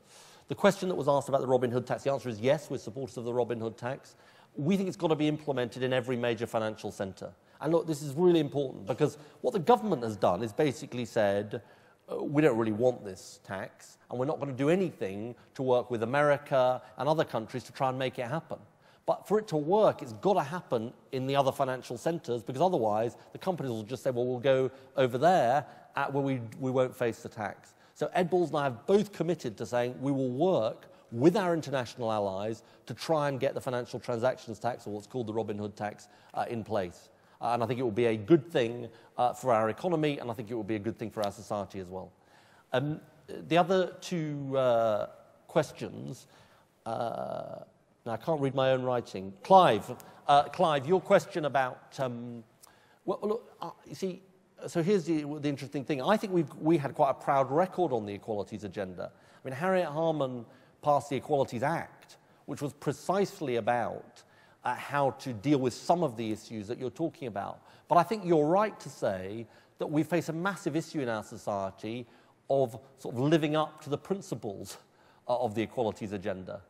The question that was asked about the Robin Hood tax, the answer is yes, we're supporters of the Robin Hood tax. We think it's got to be implemented in every major financial centre. And look, this is really important, because what the government has done is basically said, we don't really want this tax, and we're not going to do anything to work with America and other countries to try and make it happen. But for it to work, it's got to happen in the other financial centres, because otherwise the companies will just say, well, we'll go over there where we won't face the tax. So Ed Balls and I have both committed to saying we will work with our international allies to try and get the financial transactions tax, or what's called the Robin Hood tax, in place. And I think it will be a good thing for our economy, and I think it will be a good thing for our society as well. The other two questions, now I can't read my own writing. Clive, your question about, well, look, you see, so here's the interesting thing. I think we had quite a proud record on the Equalities agenda. I mean, Harriet Harman passed the Equalities Act, which was precisely about how to deal with some of the issues that you're talking about. But I think you're right to say that we face a massive issue in our society of sort of living up to the principles of the equalities agenda.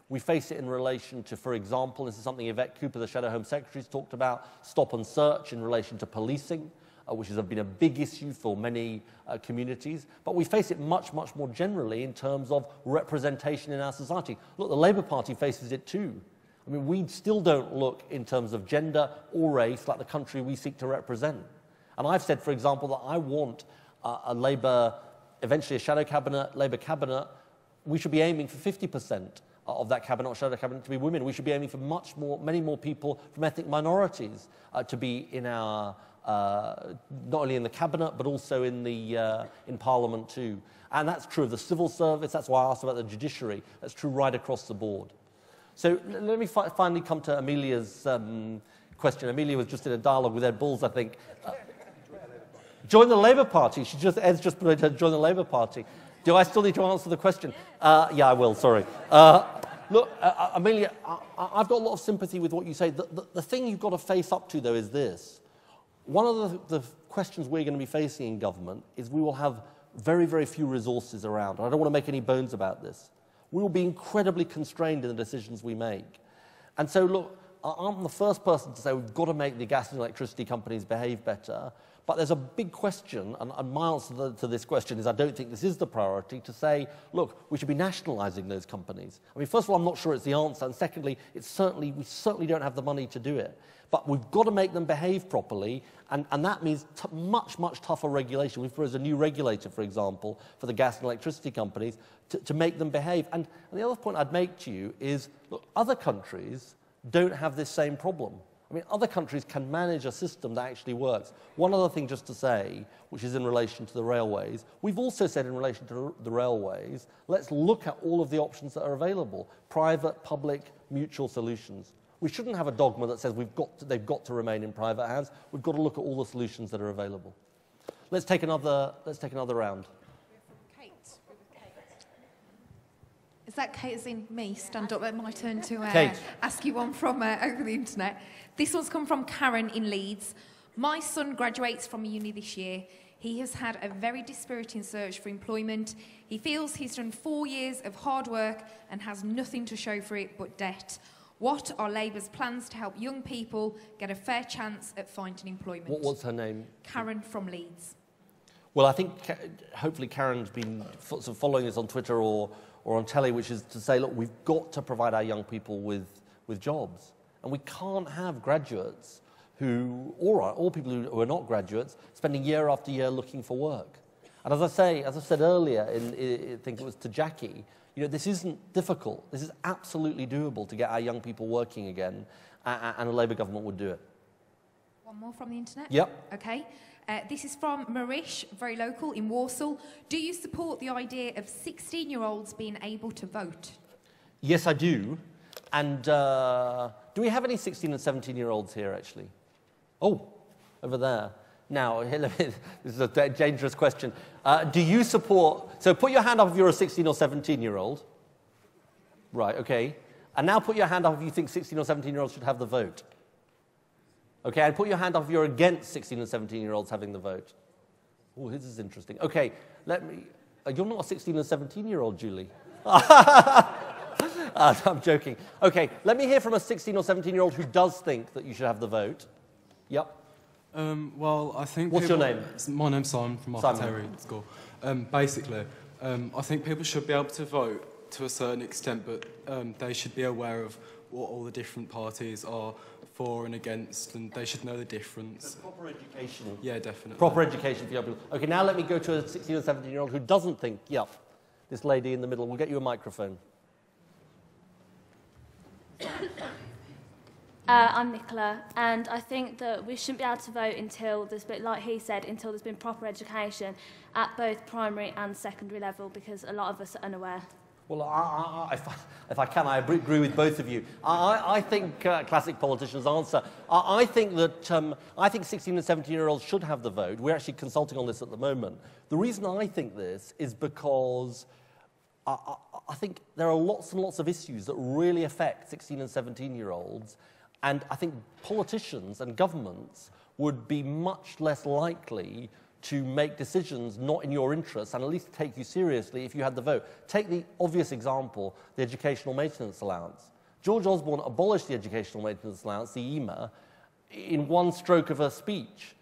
We face it in relation to, for example, this is something Yvette Cooper, the Shadow Home Secretary, has talked about, stop and search in relation to policing, which has been a big issue for many communities. But we face it much, much more generally in terms of representation in our society. Look, the Labour Party faces it too. I mean, we still don't look in terms of gender or race like the country we seek to represent. And I've said, for example, that I want a Labour, eventually a shadow cabinet, Labour cabinet. We should be aiming for 50% of that cabinet or shadow cabinet to be women. We should be aiming for many more people from ethnic minorities to be in our, not only in the cabinet, but also in Parliament too. And that's true of the civil service. That's why I asked about the judiciary. That's true right across the board. So let me finally come to Amelia's question. Amelia was just in a dialogue with Ed Balls, I think. Join the Labour Party. Ed's just put her to join the Labour Party. Do I still need to answer the question? Yeah, I will, sorry. Look, Amelia, I've got a lot of sympathy with what you say. The thing you've got to face up to, though, is this. One of the questions we're going to be facing in government is we will have very, very few resources around. And I don't want to make any bones about this. We will be incredibly constrained in the decisions we make. And so, look, I'm the first person to say we've got to make the gas and electricity companies behave better. But there's a big question, and my answer to this question is I don't think this is the priority, to say, look, we should be nationalising those companies. I mean, first of all, I'm not sure it's the answer, and secondly, we certainly don't have the money to do it. But we've got to make them behave properly, and that means much, much tougher regulation. We've proposed a new regulator, for example, for the gas and electricity companies to make them behave. And the other point I'd make to you is, look, other countries don't have this same problem. I mean, other countries can manage a system that actually works. One other thing just to say, which is in relation to the railways, we've also said in relation to the railways, let's look at all of the options that are available, private, public, mutual solutions. We shouldn't have a dogma that says they've got to remain in private hands. We've got to look at all the solutions that are available. Let's take another round. Is that Kate as in me? Stand up. My turn to ask you one from over the internet. This one's come from Karen in Leeds. My son graduates from uni this year. He has had a very dispiriting search for employment. He feels he's done 4 years of hard work and has nothing to show for it but debt. What are Labour's plans to help young people get a fair chance at finding employment? What's her name? Karen from Leeds. Well, I think hopefully Karen's been sort of following this on Twitter or on telly, which is to say, look, we've got to provide our young people with jobs. And we can't have graduates or people who are not graduates, spending year after year looking for work. And as I said earlier, I think it was to Jackie, this isn't difficult. This is absolutely doable to get our young people working again, and a Labour government would do it. One more from the internet? Yep. Okay. This is from Marish, very local, in Walsall. Do you support the idea of 16-year-olds being able to vote? Yes, I do. And do we have any 16 and 17-year-olds here, actually? Oh, over there. Now, this is a dangerous question. Do you support... So put your hand up if you're a 16 or 17-year-old. Right, okay. And now put your hand up if you think 16 or 17-year-olds should have the vote. Okay, and put your hand up if you're against 16 and 17-year-olds having the vote. Oh, this is interesting. Okay, you're not a 16 and 17-year-old, Julie. I'm joking. Okay, let me hear from a 16 or 17-year-old who does think that you should have the vote. Yep. Well, I think... What's your name? My name's Simon from Arthur Terry School. Basically, I think people should be able to vote to a certain extent, but they should be aware of what all the different parties are for and against, and they should know the difference. So proper education. Yeah, definitely. Proper education for young people. Okay, now let me go to a 16 or 17-year-old who doesn't think, yep, this lady in the middle. We'll get you a microphone. I'm Nicola, and I think that we shouldn't be able to vote until there's been, like he said, until there's been proper education at both primary and secondary level, because a lot of us are unaware. Well, if I can, I agree with both of you. I think classic politicians' answer. I think 16 and 17-year-olds should have the vote. We're actually consulting on this at the moment. The reason I think this is because I think there are lots and lots of issues that really affect 16 and 17-year-olds, and I think politicians and governments would be much less likely to make decisions not in your interests and at least take you seriously if you had the vote. Take the obvious example, the educational maintenance allowance. George Osborne abolished the educational maintenance allowance, the EMA, in one stroke of a speech.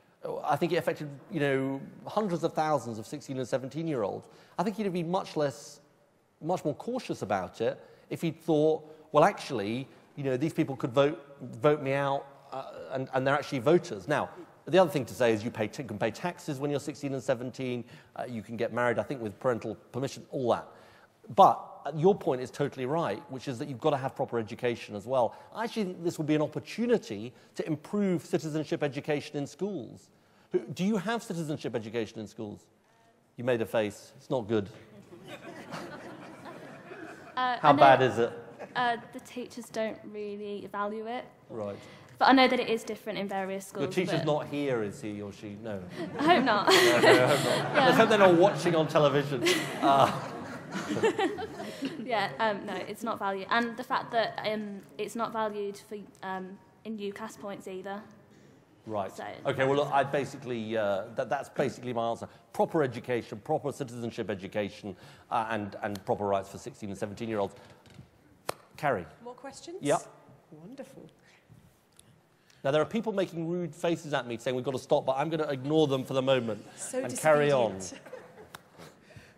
I think it affected, you know, hundreds of thousands of 16 and 17-year-olds. I think he'd have been much more cautious about it if he'd thought, well, actually, you know, these people could vote me out, and they're actually voters. Now, the other thing to say is you can pay taxes when you're 16 and 17, you can get married, I think, with parental permission, all that. But your point is totally right, which is that you've got to have proper education as well. I actually think this will be an opportunity to improve citizenship education in schools. Do you have citizenship education in schools? You made a face. It's not good. How bad is it? The teachers don't really value it. Right. But I know that it is different in various schools. Your teacher's not here, is he or she? No. I hope not. No, I hope not. Yeah. Let's hope they're not watching on television. Yeah, no, it's not valued. And the fact that it's not valued for in UCAS points either. Right. So, Okay, well, look, I basically, that's basically my answer. Proper education, proper citizenship education, and proper rights for 16 and 17-year-olds. Carrie. More questions? Yep. Wonderful. Now, there are people making rude faces at me saying we've got to stop, but I'm going to ignore them for the moment So and carry on.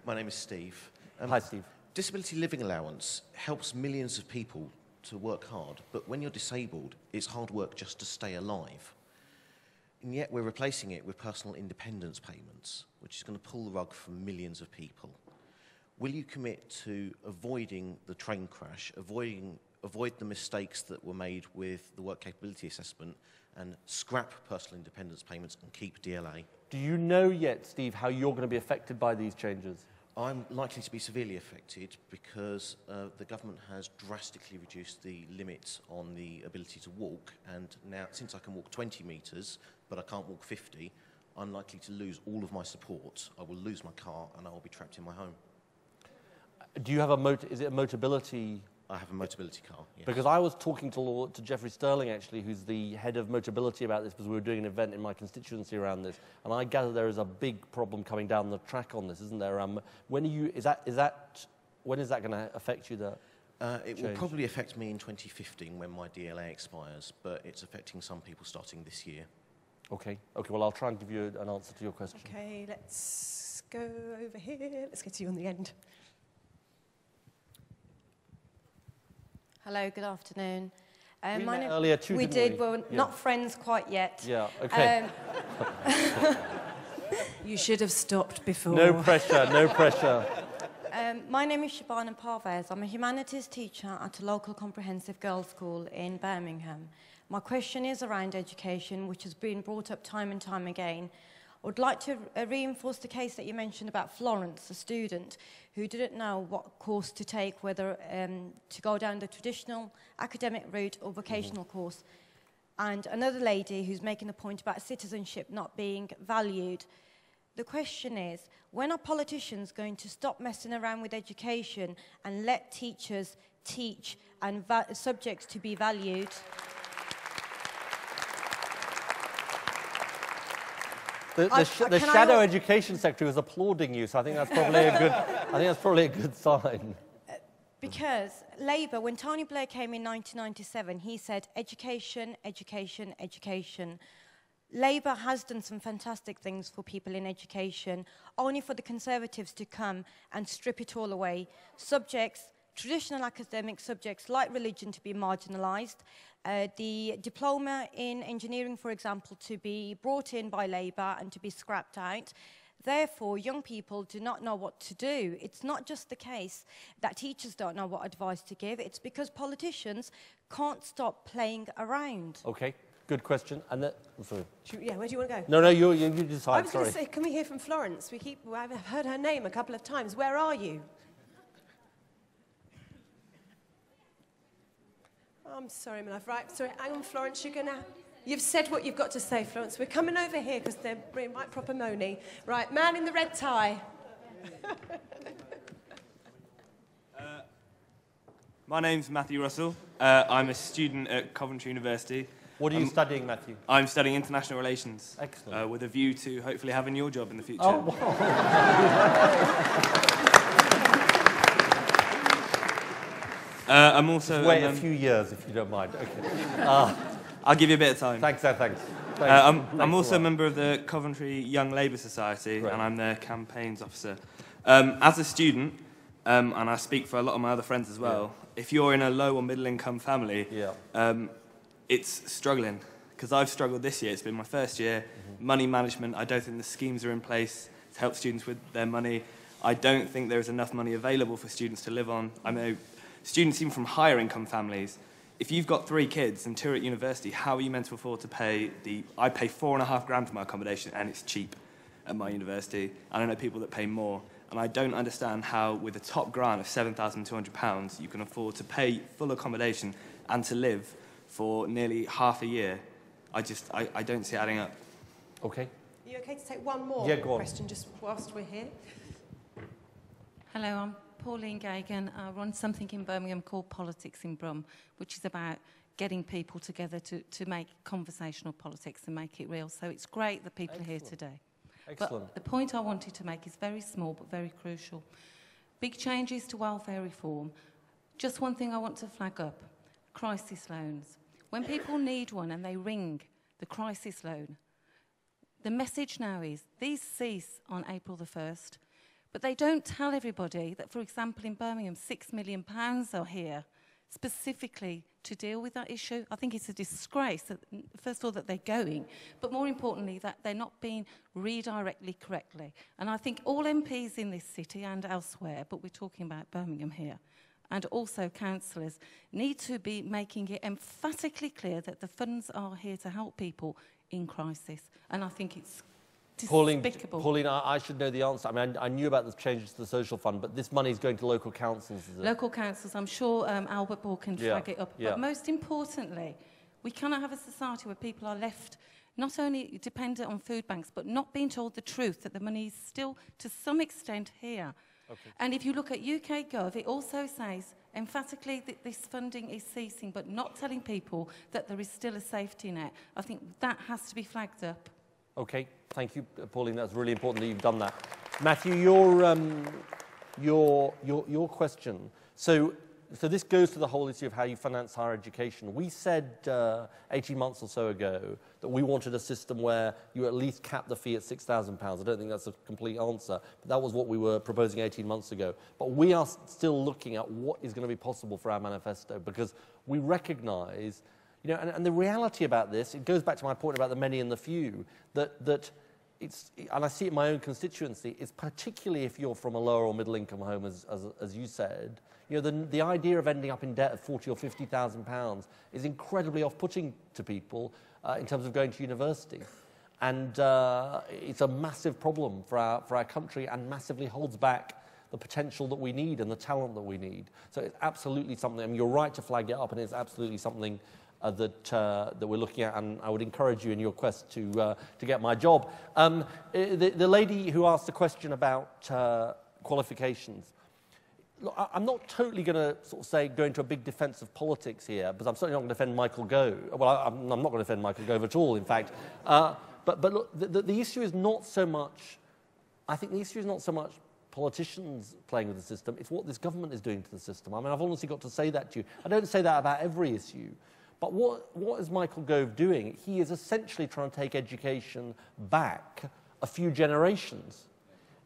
My name is Steve. Hi, Steve. Disability living allowance helps millions of people to work hard, but when you're disabled, it's hard work just to stay alive. And yet we're replacing it with personal independence payments, which is going to pull the rug from millions of people. Will you commit to avoiding the train crash, avoid the mistakes that were made with the work capability assessment, and scrap personal independence payments and keep DLA? Do you know yet, Steve, how you're going to be affected by these changes? I'm likely to be severely affected because the government has drastically reduced the limits on the ability to walk, and now, since I can walk 20 metres, but I can't walk 50, I'm likely to lose all of my support. I will lose my car and I will be trapped in my home. Do you have is it a Motability? I have a Motability car, yes. Because I was talking to Jeffrey Sterling, actually, who's the head of Motability, about this, because we were doing an event in my constituency around this, and I gather there is a big problem coming down the track on this, isn't there? When is that going to affect you? It will probably affect me in 2015 when my DLA expires, but it's affecting some people starting this year. Okay, well, I'll try and give you an answer to your question. Okay, let's go over here. Let's get to you on the end. Hello, good afternoon. We met earlier too, we didn't did. we? We're Yeah. not friends quite yet. Yeah, okay. You should have stopped before. No pressure, no pressure. My name is Shabana Parvez. I'm a humanities teacher at a local comprehensive girls' school in Birmingham. My question is around education, which has been brought up time and time again. I would like to reinforce the case that you mentioned about Florence, a student who didn't know what course to take, whether to go down the traditional academic route or vocational course. And another lady who's making a point about citizenship not being valued. The question is, when are politicians going to stop messing around with education and let teachers teach and subjects to be valued? The shadow education secretary was applauding you, so I think that's probably a good sign. Because Labour, when Tony Blair came in 1997, he said education, education, education. Labour has done some fantastic things for people in education, only for the Conservatives to come and strip it all away. Subjects, traditional academic subjects like religion, to be marginalised. The diploma in engineering, for example, to be brought in by Labour and to be scrapped out. Therefore, young people do not know what to do. It's not just the case that teachers don't know what advice to give. It's because politicians can't stop playing around. Okay, good question. And sorry. Yeah, where do you want to go? No, you decide. I was going to say, can we hear from Florence? I've heard her name a couple of times. Where are you? I'm sorry, my love. Right, sorry, hang on, Florence, you've said what you've got to say, Florence. We're coming over here because they're being right proper moany. Right, man in the red tie. My name's Matthew Russell. I'm a student at Coventry University. What are you studying, Matthew? I'm studying international relations. Excellent. With a view to hopefully having your job in the future. Oh, wow. I'm also... Just wait a few years, if you don't mind. Okay. I'll give you a bit of time. Thanks. I'm also a member of the Coventry Young Labour Society, and I'm their campaigns officer. As a student, and I speak for a lot of my other friends as well, if you're in a low or middle income family, it's struggling. Because I've struggled this year. It's been my first year. Money management, I don't think the schemes are in place to help students with their money. I don't think there is enough money available for students to live on. I know students even from higher income families, if you've got 3 kids and 2 are at university, how are you meant to afford to pay I pay £4,500 for my accommodation, and it's cheap at my university. And I know people that pay more. And I don't understand how, with a top grant of £7,200, you can afford to pay full accommodation and to live for nearly half a year. I don't see it adding up. Okay. Are you okay to take one more question just whilst we're here? Hello, I'm Pauline Gagan. I run something in Birmingham called Politics in Brum, which is about getting people together to make conversational politics and make it real. So it's great that people are here today. Excellent. But the point I wanted to make is very small but very crucial. Big changes to welfare reform. Just one thing I want to flag up. Crisis loans. When people need one and they ring the crisis loan, the message now is these cease on April the 1st, but they don't tell everybody that, for example, in Birmingham, £6 million are here specifically to deal with that issue. I think it's a disgrace, that, first of all, that they're going, but more importantly, that they're not being redirected correctly. And I think all MPs in this city and elsewhere, but we're talking about Birmingham here, and also councillors, need to be making it emphatically clear that the funds are here to help people in crisis. And I think it's despicable. Pauline, I should know the answer. I mean, I knew about the changes to the social fund, but this money is going to local councils, is it? Local councils, I'm sure Albert Ball can flag it up. But most importantly, we cannot have a society where people are left not only dependent on food banks, but not being told the truth, that the money is still, to some extent, here. Okay. And if you look at UK Gov, it also says emphatically that this funding is ceasing, but not telling people that there is still a safety net. I think that has to be flagged up. Okay, thank you, Pauline. That's really important that you've done that. Matthew, your question. So this goes to the whole issue of how you finance higher education. We said 18 months or so ago that we wanted a system where you at least cap the fee at £6,000. I don't think that's a complete answer, but that was what we were proposing 18 months ago. But we are still looking at what is going to be possible for our manifesto, because we recognise, you know, and the reality about this, it goes back to my point about the many and the few, that it's, and I see it in my own constituency, it's particularly if you're from a lower or middle income home, as you said, you know, the idea of ending up in debt of £40,000 or £50,000 is incredibly off-putting to people in terms of going to university. And it's a massive problem for our country, and massively holds back the potential that we need and the talent that we need. So it's absolutely something, I mean, you're right to flag it up, and it's absolutely something that we're looking at, and I would encourage you in your quest to get my job. The lady who asked the question about qualifications, look, I'm not totally going to sort of say go into a big defence of politics here, because I'm certainly not going to defend Michael Gove. Well, I'm not going to defend Michael Gove at all, in fact. But look, the issue is not so much, I think the issue is not so much politicians playing with the system, it's what this government is doing to the system. I mean, I've honestly got to say that to you. I don't say that about every issue. But what is Michael Gove doing? He is essentially trying to take education back a few generations.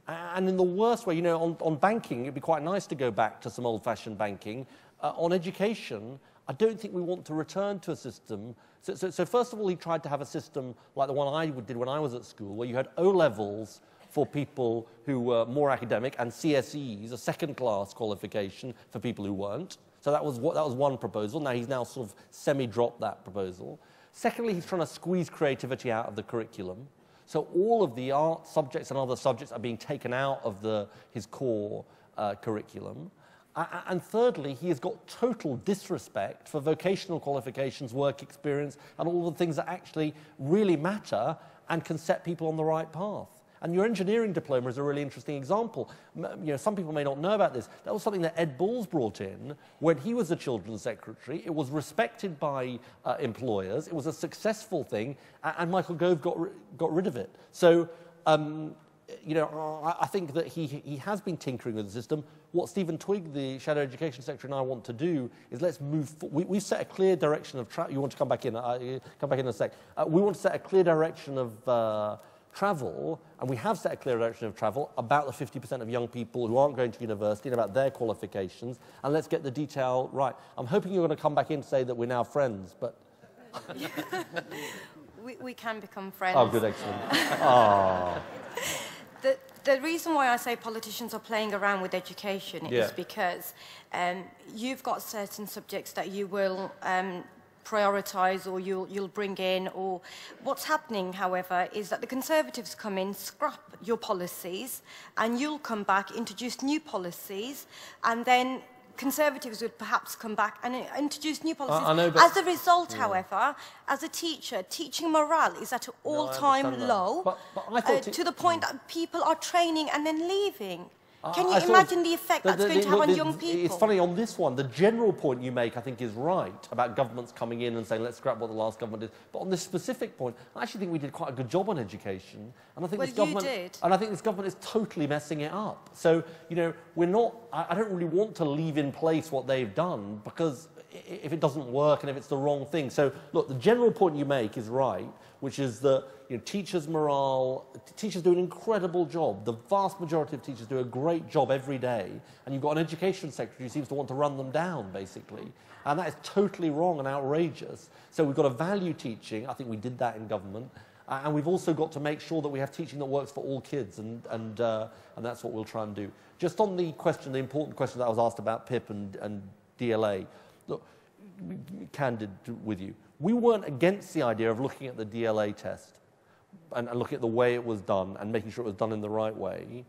And in the worst way, you know, on banking, it'd be quite nice to go back to some old-fashioned banking. On education, I don't think we want to return to a system. So first of all, he tried to have a system like the one I did when I was at school, where you had O-levels for people who were more academic, and CSEs, a second-class qualification for people who weren't. So that was one proposal. Now he's sort of semi-dropped that proposal. Secondly, he's trying to squeeze creativity out of the curriculum. So all of the art subjects and other subjects are being taken out of his core curriculum. And thirdly, he has got total disrespect for vocational qualifications, work experience, and all the things that actually really matter and can set people on the right path. And your engineering diploma is a really interesting example. Some people may not know about this. That was something that Ed Balls brought in when he was the Children's Secretary. It was respected by employers. It was a successful thing, and Michael Gove got rid of it. So, I think that he has been tinkering with the system. What Stephen Twigg, the Shadow Education Secretary, and I want to do is let's move. We've set a clear direction of travel. You want to come back in? Come back in a sec. We want to set a clear direction of travel, and we have set a clear direction of travel about the 50% of young people who aren't going to university and about their qualifications. And let's get the detail right. I'm hoping you're going to come back in and say that we're now friends, but. we can become friends. Oh, good, excellent. Oh. The reason why I say politicians are playing around with education is because you've got certain subjects that you will prioritise or you'll bring in, or what's happening, however, is that the Conservatives come in, scrap your policies, and you'll come back, introduce new policies, and then Conservatives would perhaps come back and introduce new policies. I know, as a result, however, as a teacher, teaching morale is at an all-time low, to the point that people are training and then leaving. Can you imagine the effect that's going to have on young people? It's funny, on this one, the general point you make, I think, is right, about governments coming in and saying, let's scrap what the last government did. But on this specific point, I actually think we did quite a good job on education. And I think this government, and I think this government is totally messing it up. So, we're not, I don't really want to leave in place what they've done, because if it doesn't work and if it's the wrong thing. So, look, the general point you make is right, which is that teachers' morale, teachers do an incredible job. The vast majority of teachers do a great job every day. And you've got an education secretary who seems to want to run them down, basically. And that is totally wrong and outrageous. So we've got to value teaching. I think we did that in government. And we've also got to make sure that we have teaching that works for all kids. And that's what we'll try and do. Just on the question, the important question that I was asked about PIP and DLA. Look, candid with you. We weren't against the idea of looking at the DLA test and looking at the way it was done and making sure it was done in the right way.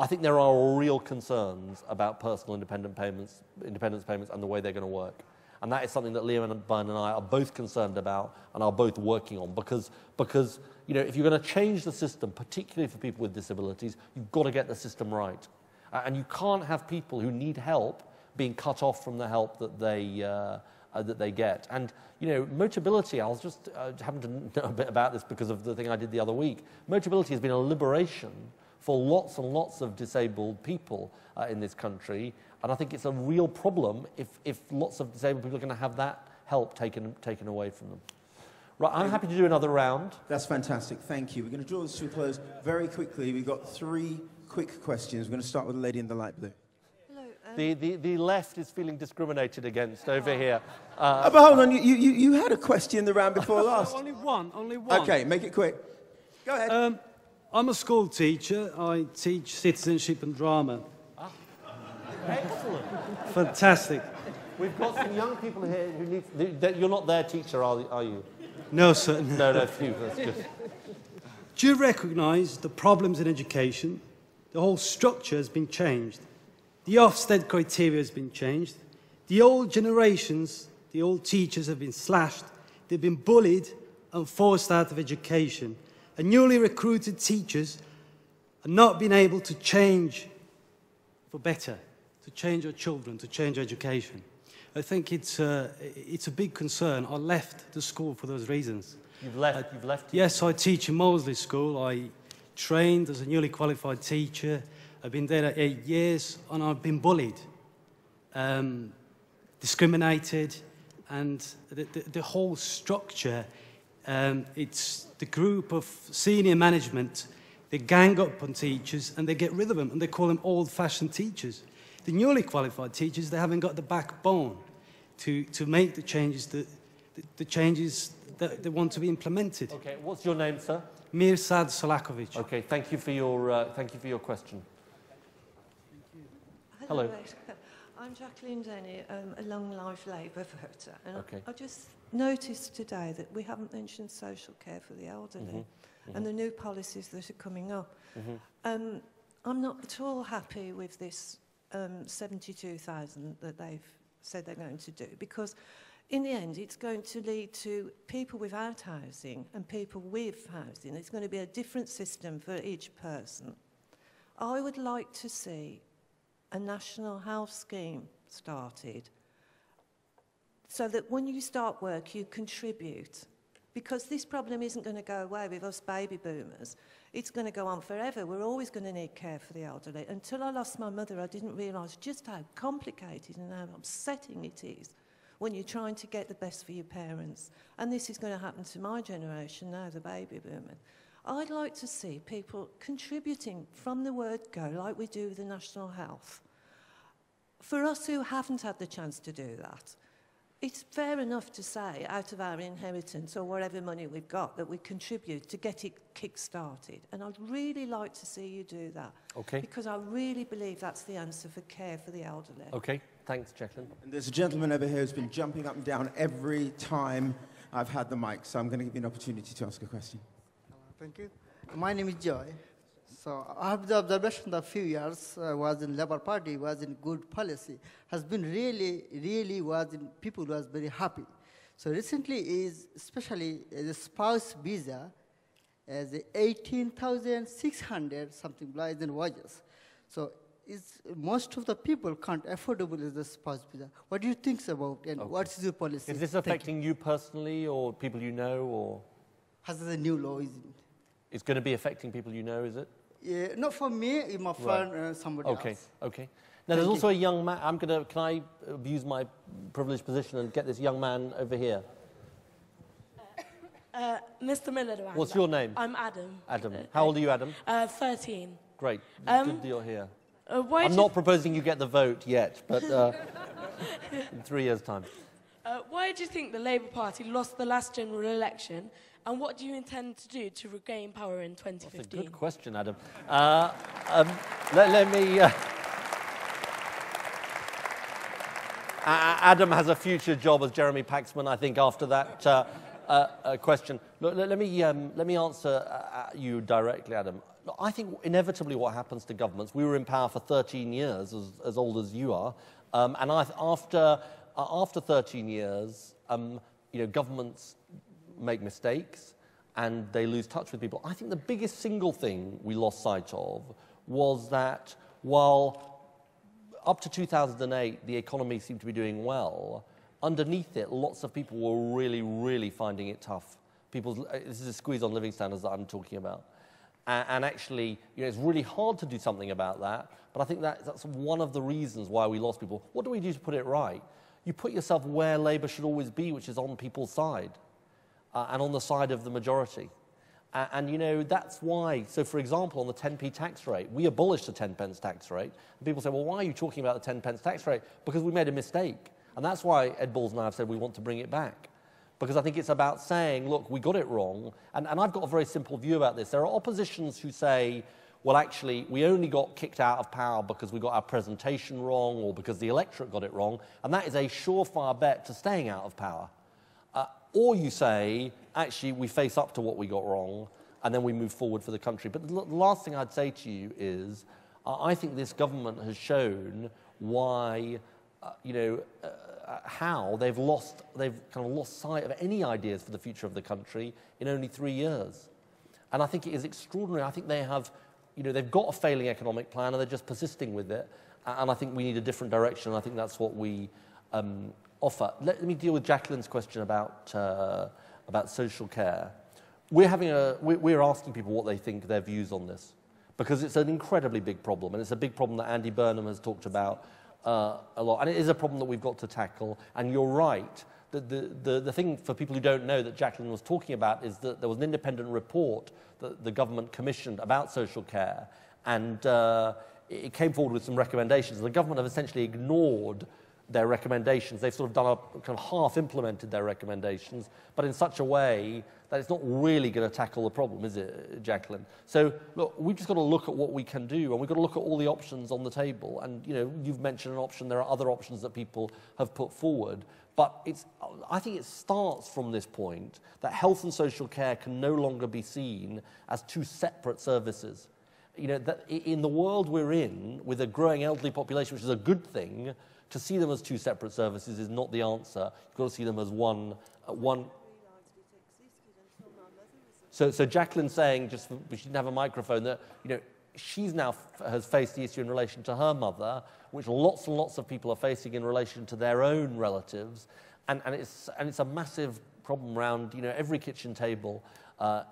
I think there are real concerns about personal independence payments and the way they're going to work. And that is something that Liam and I are both concerned about and are both working on, because if you're going to change the system, particularly for people with disabilities, you've got to get the system right. And you can't have people who need help being cut off from the help that they get. And, Motability, I was just happen to know a bit about this because of the thing I did the other week. Motability has been a liberation for lots and lots of disabled people in this country. And I think it's a real problem if lots of disabled people are going to have that help taken away from them. Right, I'm happy to do another round. That's fantastic, thank you. We're going to draw this to a close very quickly. We've got 3 quick questions. We're going to start with the lady in the light blue. The left is feeling discriminated against over here. But hold on, you had a question the round before last. Only one. Okay, make it quick. Go ahead. I'm a school teacher. I teach citizenship and drama. Excellent. Fantastic. We've got some young people here who need... You're not their teacher, are you? No, sir. No, phew, that's good. Do you recognise the problems in education? The whole structure has been changed. The Ofsted criteria has been changed. The old generations, the old teachers have been slashed. They've been bullied and forced out of education. And newly recruited teachers are not being able to change for better, to change our children, to change education. I think it's a big concern. I left the school for those reasons. You've left? Yes, I teach in Molesley School. I trained as a newly qualified teacher. I've been there 8 years, and I've been bullied, discriminated, and the whole structure, it's the group of senior management, they gang up on teachers, and they get rid of them, and they call them old-fashioned teachers. The newly qualified teachers, they haven't got the backbone to make the changes that they want to be implemented. Okay, what's your name, sir? Mirsad Solakovic. Okay, thank you for your question. Hello. I'm Jacqueline Denny, a long life Labour voter. And okay. I just noticed today that we haven't mentioned social care for the elderly and the new policies that are coming up. I'm not at all happy with this 72,000 that they've said they're going to do, because In the end, it's going to lead to people without housing and people with housing. It's going to be a different system for each person. I would like to see a national health scheme started so that when you start work, you contribute. Because this problem isn't going to go away with us baby boomers. It's going to go on forever. We're always going to need care for the elderly. Until I lost my mother, I didn't realise just how complicated and how upsetting it is when you're trying to get the best for your parents. And this is going to happen to my generation now, the baby boomers. I'd like to see people contributing from the word go, like we do with the National Health. For us who haven't had the chance to do that, it's fair enough to say, out of our inheritance or whatever money we've got, that we contribute to get it kick-started. And I'd really like to see you do that. Okay. Because I really believe that's the answer for care for the elderly. Okay, thanks, Jacqueline. And there's a gentleman over here who's been jumping up and down every time I've had the mic, so I'm going to give you an opportunity to ask a question. Thank you. My name is Joy. So I have the observation that a few years was in Labour Party, was in good policy, has been really was in people was very happy. So recently is especially the spouse visa, the 18,600 something lies in wages. So most of the people can't affordable is the spouse visa. What do you think about and what is your policy? Is this affecting you personally or people you know or? Has the new law is it? It's going to be affecting people you know, is it? Yeah, not for me, my friend, somebody else. Okay. Now, there's also a young man. Can I abuse my privileged position and get this young man over here? Mr. Miller. What's your name? I'm Adam. Adam. How old are you, Adam? 13. Great. Good that you're here. Why I'm not proposing you get the vote yet, but in 3 years' time. Why do you think the Labour Party lost the last general election? And what do you intend to do to regain power in 2015? That's a good question, Adam. Let me... Adam has a future job as Jeremy Paxman, I think, after that question. Look, let me answer you directly, Adam. Look, I think inevitably what happens to governments, we were in power for 13 years, as old as you are, and after 13 years, governments make mistakes and they lose touch with people. I think the biggest single thing we lost sight of was that while up to 2008 the economy seemed to be doing well, underneath it lots of people were really finding it tough. This is a squeeze on living standards that I'm talking about. And actually, it's really hard to do something about that, but I think that's one of the reasons why we lost people. What do we do to put it right? You put yourself where Labour should always be, which is on people's side. And on the side of the majority. And that's why, so for example, on the 10p tax rate, we abolished the 10 pence tax rate. And people say, well, why are you talking about the 10 pence tax rate? Because we made a mistake. And that's why Ed Balls and I have said we want to bring it back. Because I think it's about saying, look, we got it wrong. And I've got a very simple view about this. There are oppositions who say, well, actually, we only got kicked out of power because we got our presentation wrong or because the electorate got it wrong. And that is a surefire bet to staying out of power. Or you say, actually, we face up to what we got wrong, and then we move forward for the country. But the last thing I'd say to you is, I think this government has shown why, how they've kind of lost sight of any ideas for the future of the country in only 3 years. And I think it is extraordinary. I think they have, they've got a failing economic plan, and they're just persisting with it. And I think we need a different direction. And I think that's what we offer. Let me deal with Jacqueline's question about social care. We're asking people what they think, their views on this, because it's an incredibly big problem, and it's a big problem that Andy Burnham has talked about a lot, and it is a problem that we've got to tackle. And you're right. The thing for people who don't know that Jacqueline was talking about is that there was an independent report that the government commissioned about social care, and it came forward with some recommendations. The government have essentially ignored their recommendations. They've sort of done kind of half-implemented their recommendations, but in such a way that it's not really going to tackle the problem, is it, Jacqueline? So, look, we've just got to look at what we can do, and we've got to look at all the options on the table. And, you've mentioned an option. There are other options that people have put forward. But I think it starts from this point that health and social care can no longer be seen as two separate services. you know, that in the world we're in, with a growing elderly population, which is a good thing, to see them as two separate services is not the answer. You've got to see them as one. So Jacqueline's saying, she didn't have a microphone, that, you know, she's now has faced the issue in relation to her mother, which lots and lots of people are facing in relation to their own relatives, and it's a massive problem around, you know, every kitchen table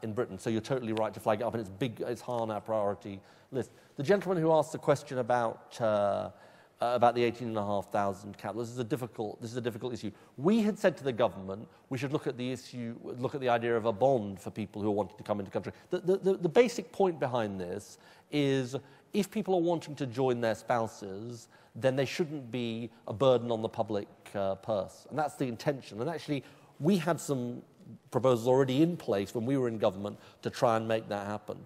in Britain. So you're totally right to flag it up, and it's big. It's high on our priority list. The gentleman who asked the question about the 18,500 cap, this is a difficult issue. We had said to the government we should look at the idea of a bond for people who are wanting to come into the country. The basic point behind this is, if people are wanting to join their spouses, then they shouldn't be a burden on the public purse, and that's the intention. And actually, we had some proposals already in place when we were in government to try and make that happen.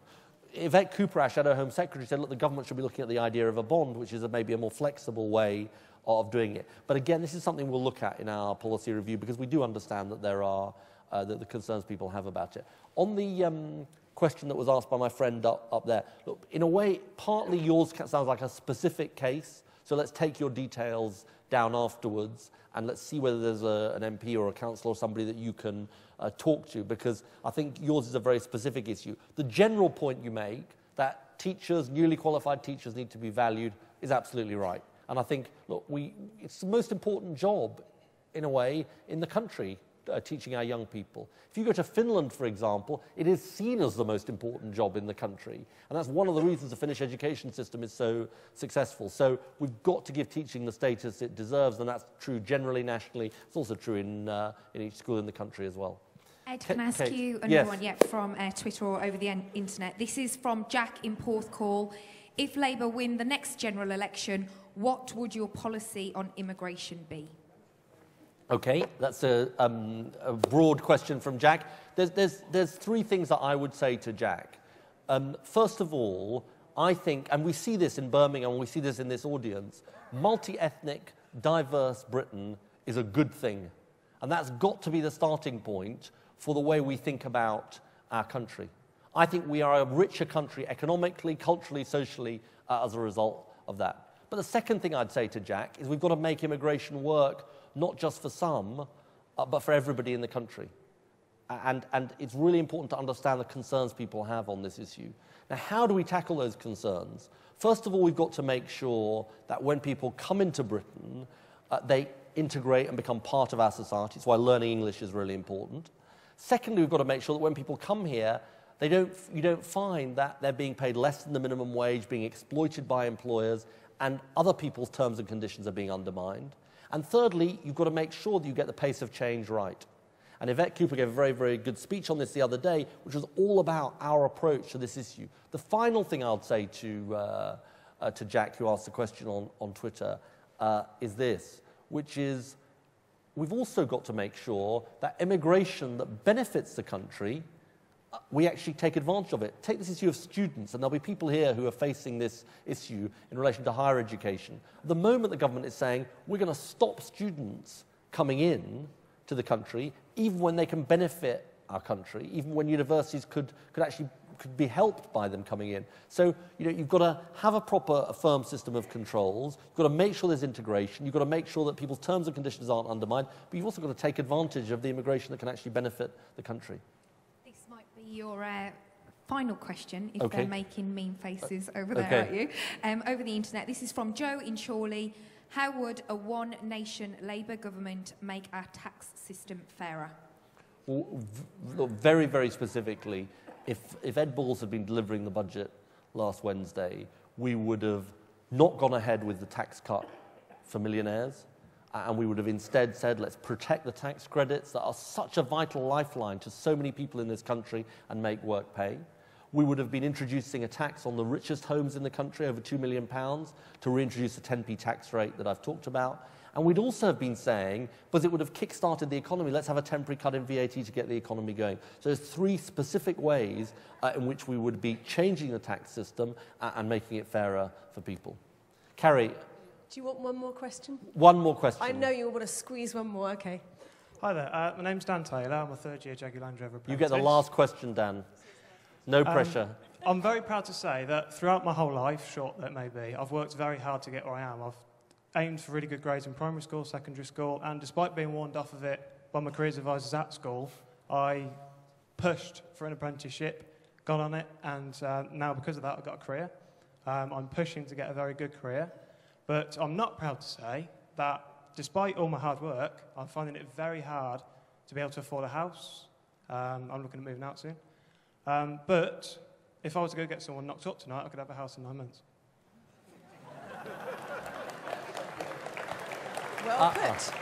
Yvette Cooper, our Shadow Home Secretary, said, look, the government should be looking at the idea of a bond, which is maybe a more flexible way of doing it. But again, this is something we'll look at in our policy review, because we do understand that there are the concerns people have about it. On the question that was asked by my friend up there, look, in a way, partly yours sounds like a specific case, so let's take your details down afterwards and let's see whether there's an MP or a councillor or somebody that you can talk to, because I think yours is a very specific issue. The general point you make, that teachers, newly qualified teachers, need to be valued, is absolutely right. And I think, look, it's the most important job, in a way, in the country, teaching our young people. If you go to Finland, for example, it is seen as the most important job in the country. And that's one of the reasons the Finnish education system is so successful. So we've got to give teaching the status it deserves, and that's true generally, nationally. It's also true in each school in the country as well. Ed, can I ask Kate? you another Yes. one from Twitter or over the internet? This is from Jack in Porthcawl. If Labour win the next general election, what would your policy on immigration be? Okay, that's a broad question from Jack. There's three things that I would say to Jack. First of all, I think, and we see this in Birmingham, we see this in this audience, multi-ethnic, diverse Britain is a good thing. And that's got to be the starting point for the way we think about our country. I think we are a richer country economically, culturally, socially, as a result of that. But the second thing I'd say to Jack is we've got to make immigration work not just for some, but for everybody in the country. And it's really important to understand the concerns people have on this issue. Now, how do we tackle those concerns? First of all, we've got to make sure that when people come into Britain, they integrate and become part of our society. That's why learning English is really important. Secondly, we've got to make sure that when people come here, you don't find that they're being paid less than the minimum wage, being exploited by employers, and other people's terms and conditions are being undermined. And thirdly, you've got to make sure that you get the pace of change right. And Yvette Cooper gave a very, very good speech on this the other day, which was all about our approach to this issue. The final thing I'll say to Jack, who asked the question on Twitter, is this, which is we've also got to make sure that immigration that benefits the country, we actually take advantage of it. Take this issue of students, and there'll be people here who are facing this issue in relation to higher education. The moment the government is saying, we're going to stop students coming in to the country, even when they can benefit our country, even when universities could be helped by them coming in. So, you know, you've got to have a firm system of controls. You've got to make sure there's integration. You've got to make sure that people's terms and conditions aren't undermined. But you've also got to take advantage of the immigration that can actually benefit the country. Your final question, if Okay. they're making mean faces over there at you, over the internet. This is from Joe in Chorley. How would a one-nation Labour government make our tax system fairer? Well, very, very specifically, if Ed Balls had been delivering the budget last Wednesday, we would have not gone ahead with the tax cut for millionaires. And we would have instead said, let's protect the tax credits that are such a vital lifeline to so many people in this country and make work pay. We would have been introducing a tax on the richest homes in the country, over £2 million, to reintroduce the 10p tax rate that I've talked about. And we'd also have been saying, because it would have kick-started the economy, let's have a temporary cut in VAT to get the economy going. So there's three specific ways in which we would be changing the tax system and making it fairer for people. Carrie. Do you want one more question? One more question. I know you want to squeeze one more. Okay. Hi there. My name's Dan Taylor. I'm a third-year Jaguar Land Rover apprentice. You get the last question, Dan. No pressure. I'm very proud to say that throughout my whole life, short that may be, I've worked very hard to get where I am. I've aimed for really good grades in primary school, secondary school, and despite being warned off of it by my careers advisors at school, I pushed for an apprenticeship, got on it, and now because of that I've got a career. I'm pushing to get a very good career, but I'm not proud to say that despite all my hard work, I'm finding it very hard to be able to afford a house. I'm looking at moving out soon. But if I was to go get someone knocked up tonight, I could have a house in 9 months. Well put.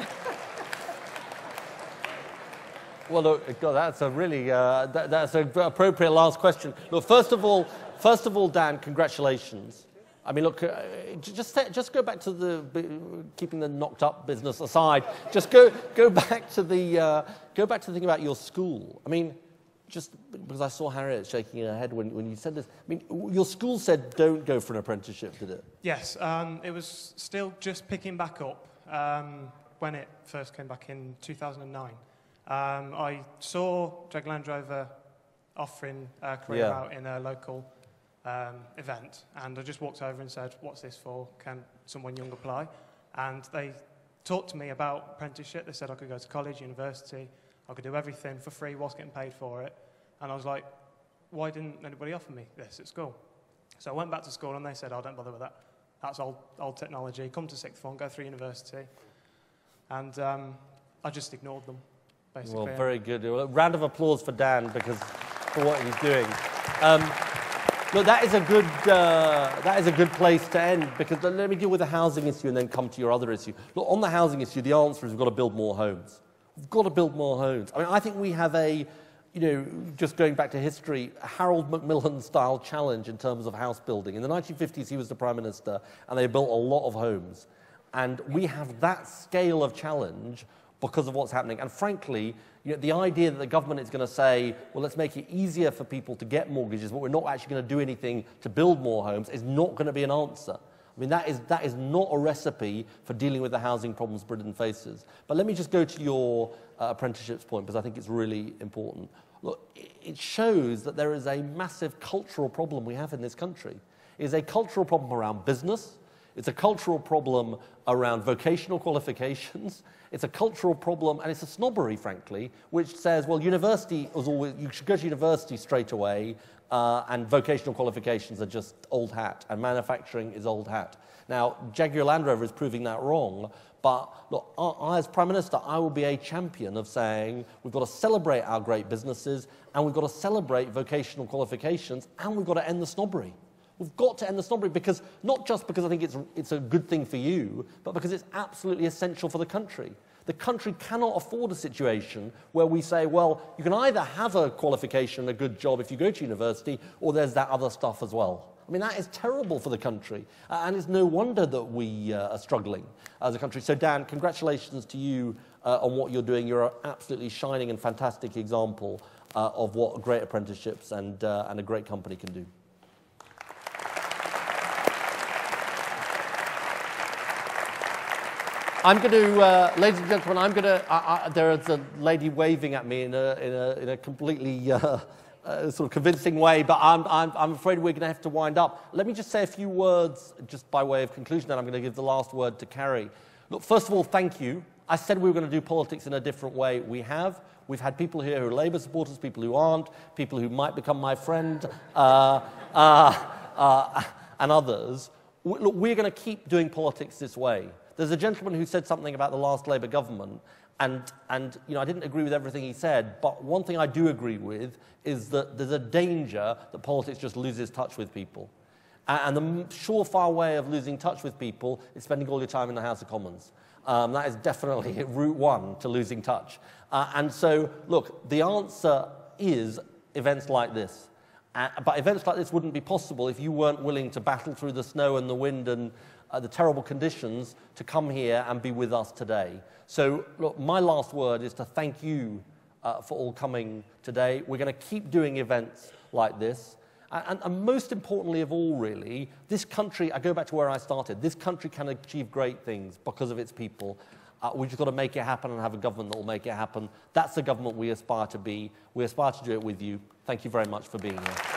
Well, look, God, that's a really that's an appropriate last question. Look, first of all, Dan, congratulations. I mean, look, just go back to the keeping the knocked up business aside. Just go back to the thing about your school. I mean, just because I saw Harriet shaking her head when you said this. I mean, your school said don't go for an apprenticeship, did it? Yes, it was still just picking back up when it first came back in 2009. I saw Jag Land Rover offering a career out in a local event, and I just walked over and said, "What's this for? Can someone young apply?" And they talked to me about apprenticeship. They said I could go to college, university, I could do everything for free, was getting paid for it. And I was like, why didn't anybody offer me this at school? So I went back to school and they said, oh, don't bother with that. That's old technology. Come to sixth form, go through university. And I just ignored them, basically. Well, very good. Well, a round of applause for Dan for what he's doing. Look, that is a good place to end, because let me deal with the housing issue and then come to your other issue. Look, on the housing issue, the answer is we've got to build more homes. We've got to build more homes. I mean, I think we have just going back to history, a Harold Macmillan-style challenge in terms of house building. In the 1950s, he was the Prime Minister, and they built a lot of homes. And we have that scale of challenge because of what's happening. And frankly, the idea that the government is going to say, well, let's make it easier for people to get mortgages, but we're not actually going to do anything to build more homes, is not going to be an answer. I mean, that is not a recipe for dealing with the housing problems Britain faces. But let me just go to your apprenticeships point, because I think it's really important. Look, it shows that there is a massive cultural problem we have in this country. It is a cultural problem around business. It's a cultural problem around vocational qualifications. It's a cultural problem, and it's a snobbery, frankly, which says, well, university was always, you should go to university straight away, and vocational qualifications are just old hat, and manufacturing is old hat. Now, Jaguar Land Rover is proving that wrong, but look, I, as Prime Minister, I will be a champion of saying we've got to celebrate our great businesses, and we've got to celebrate vocational qualifications, and we've got to end the snobbery. We've got to end the snobbery, because not just because I think it's a good thing for you, but because it's absolutely essential for the country. The country cannot afford a situation where we say, well, you can either have a qualification and a good job if you go to university, or there's that other stuff as well. I mean, that is terrible for the country, and it's no wonder that we are struggling as a country. So, Dan, congratulations to you on what you're doing. You're an absolutely shining and fantastic example of what great apprenticeships and a great company can do. I'm going to, ladies and gentlemen, I'm going to, there is a lady waving at me in a completely sort of convincing way, but I'm afraid we're going to have to wind up. Let me just say a few words, just by way of conclusion, and I'm going to give the last word to Carrie. Look, first of all, thank you. I said we were going to do politics in a different way. We have. We've had people here who are Labour supporters, people who aren't, people who might become my friend, and others. Look, we're going to keep doing politics this way. There's a gentleman who said something about the last Labour government, and I didn't agree with everything he said, but one thing I do agree with is that there's a danger that politics just loses touch with people. And the surefire way of losing touch with people is spending all your time in the House of Commons. That is definitely route one to losing touch. And so, look, the answer is events like this. But events like this wouldn't be possible if you weren't willing to battle through the snow and the wind and the terrible conditions to come here and be with us today. So, look, my last word is to thank you for all coming today. We're going to keep doing events like this. And most importantly of all, really, this country, I go back to where I started, this country can achieve great things because of its people. We've just got to make it happen and have a government that will make it happen. That's the government we aspire to be. We aspire to do it with you. Thank you very much for being here.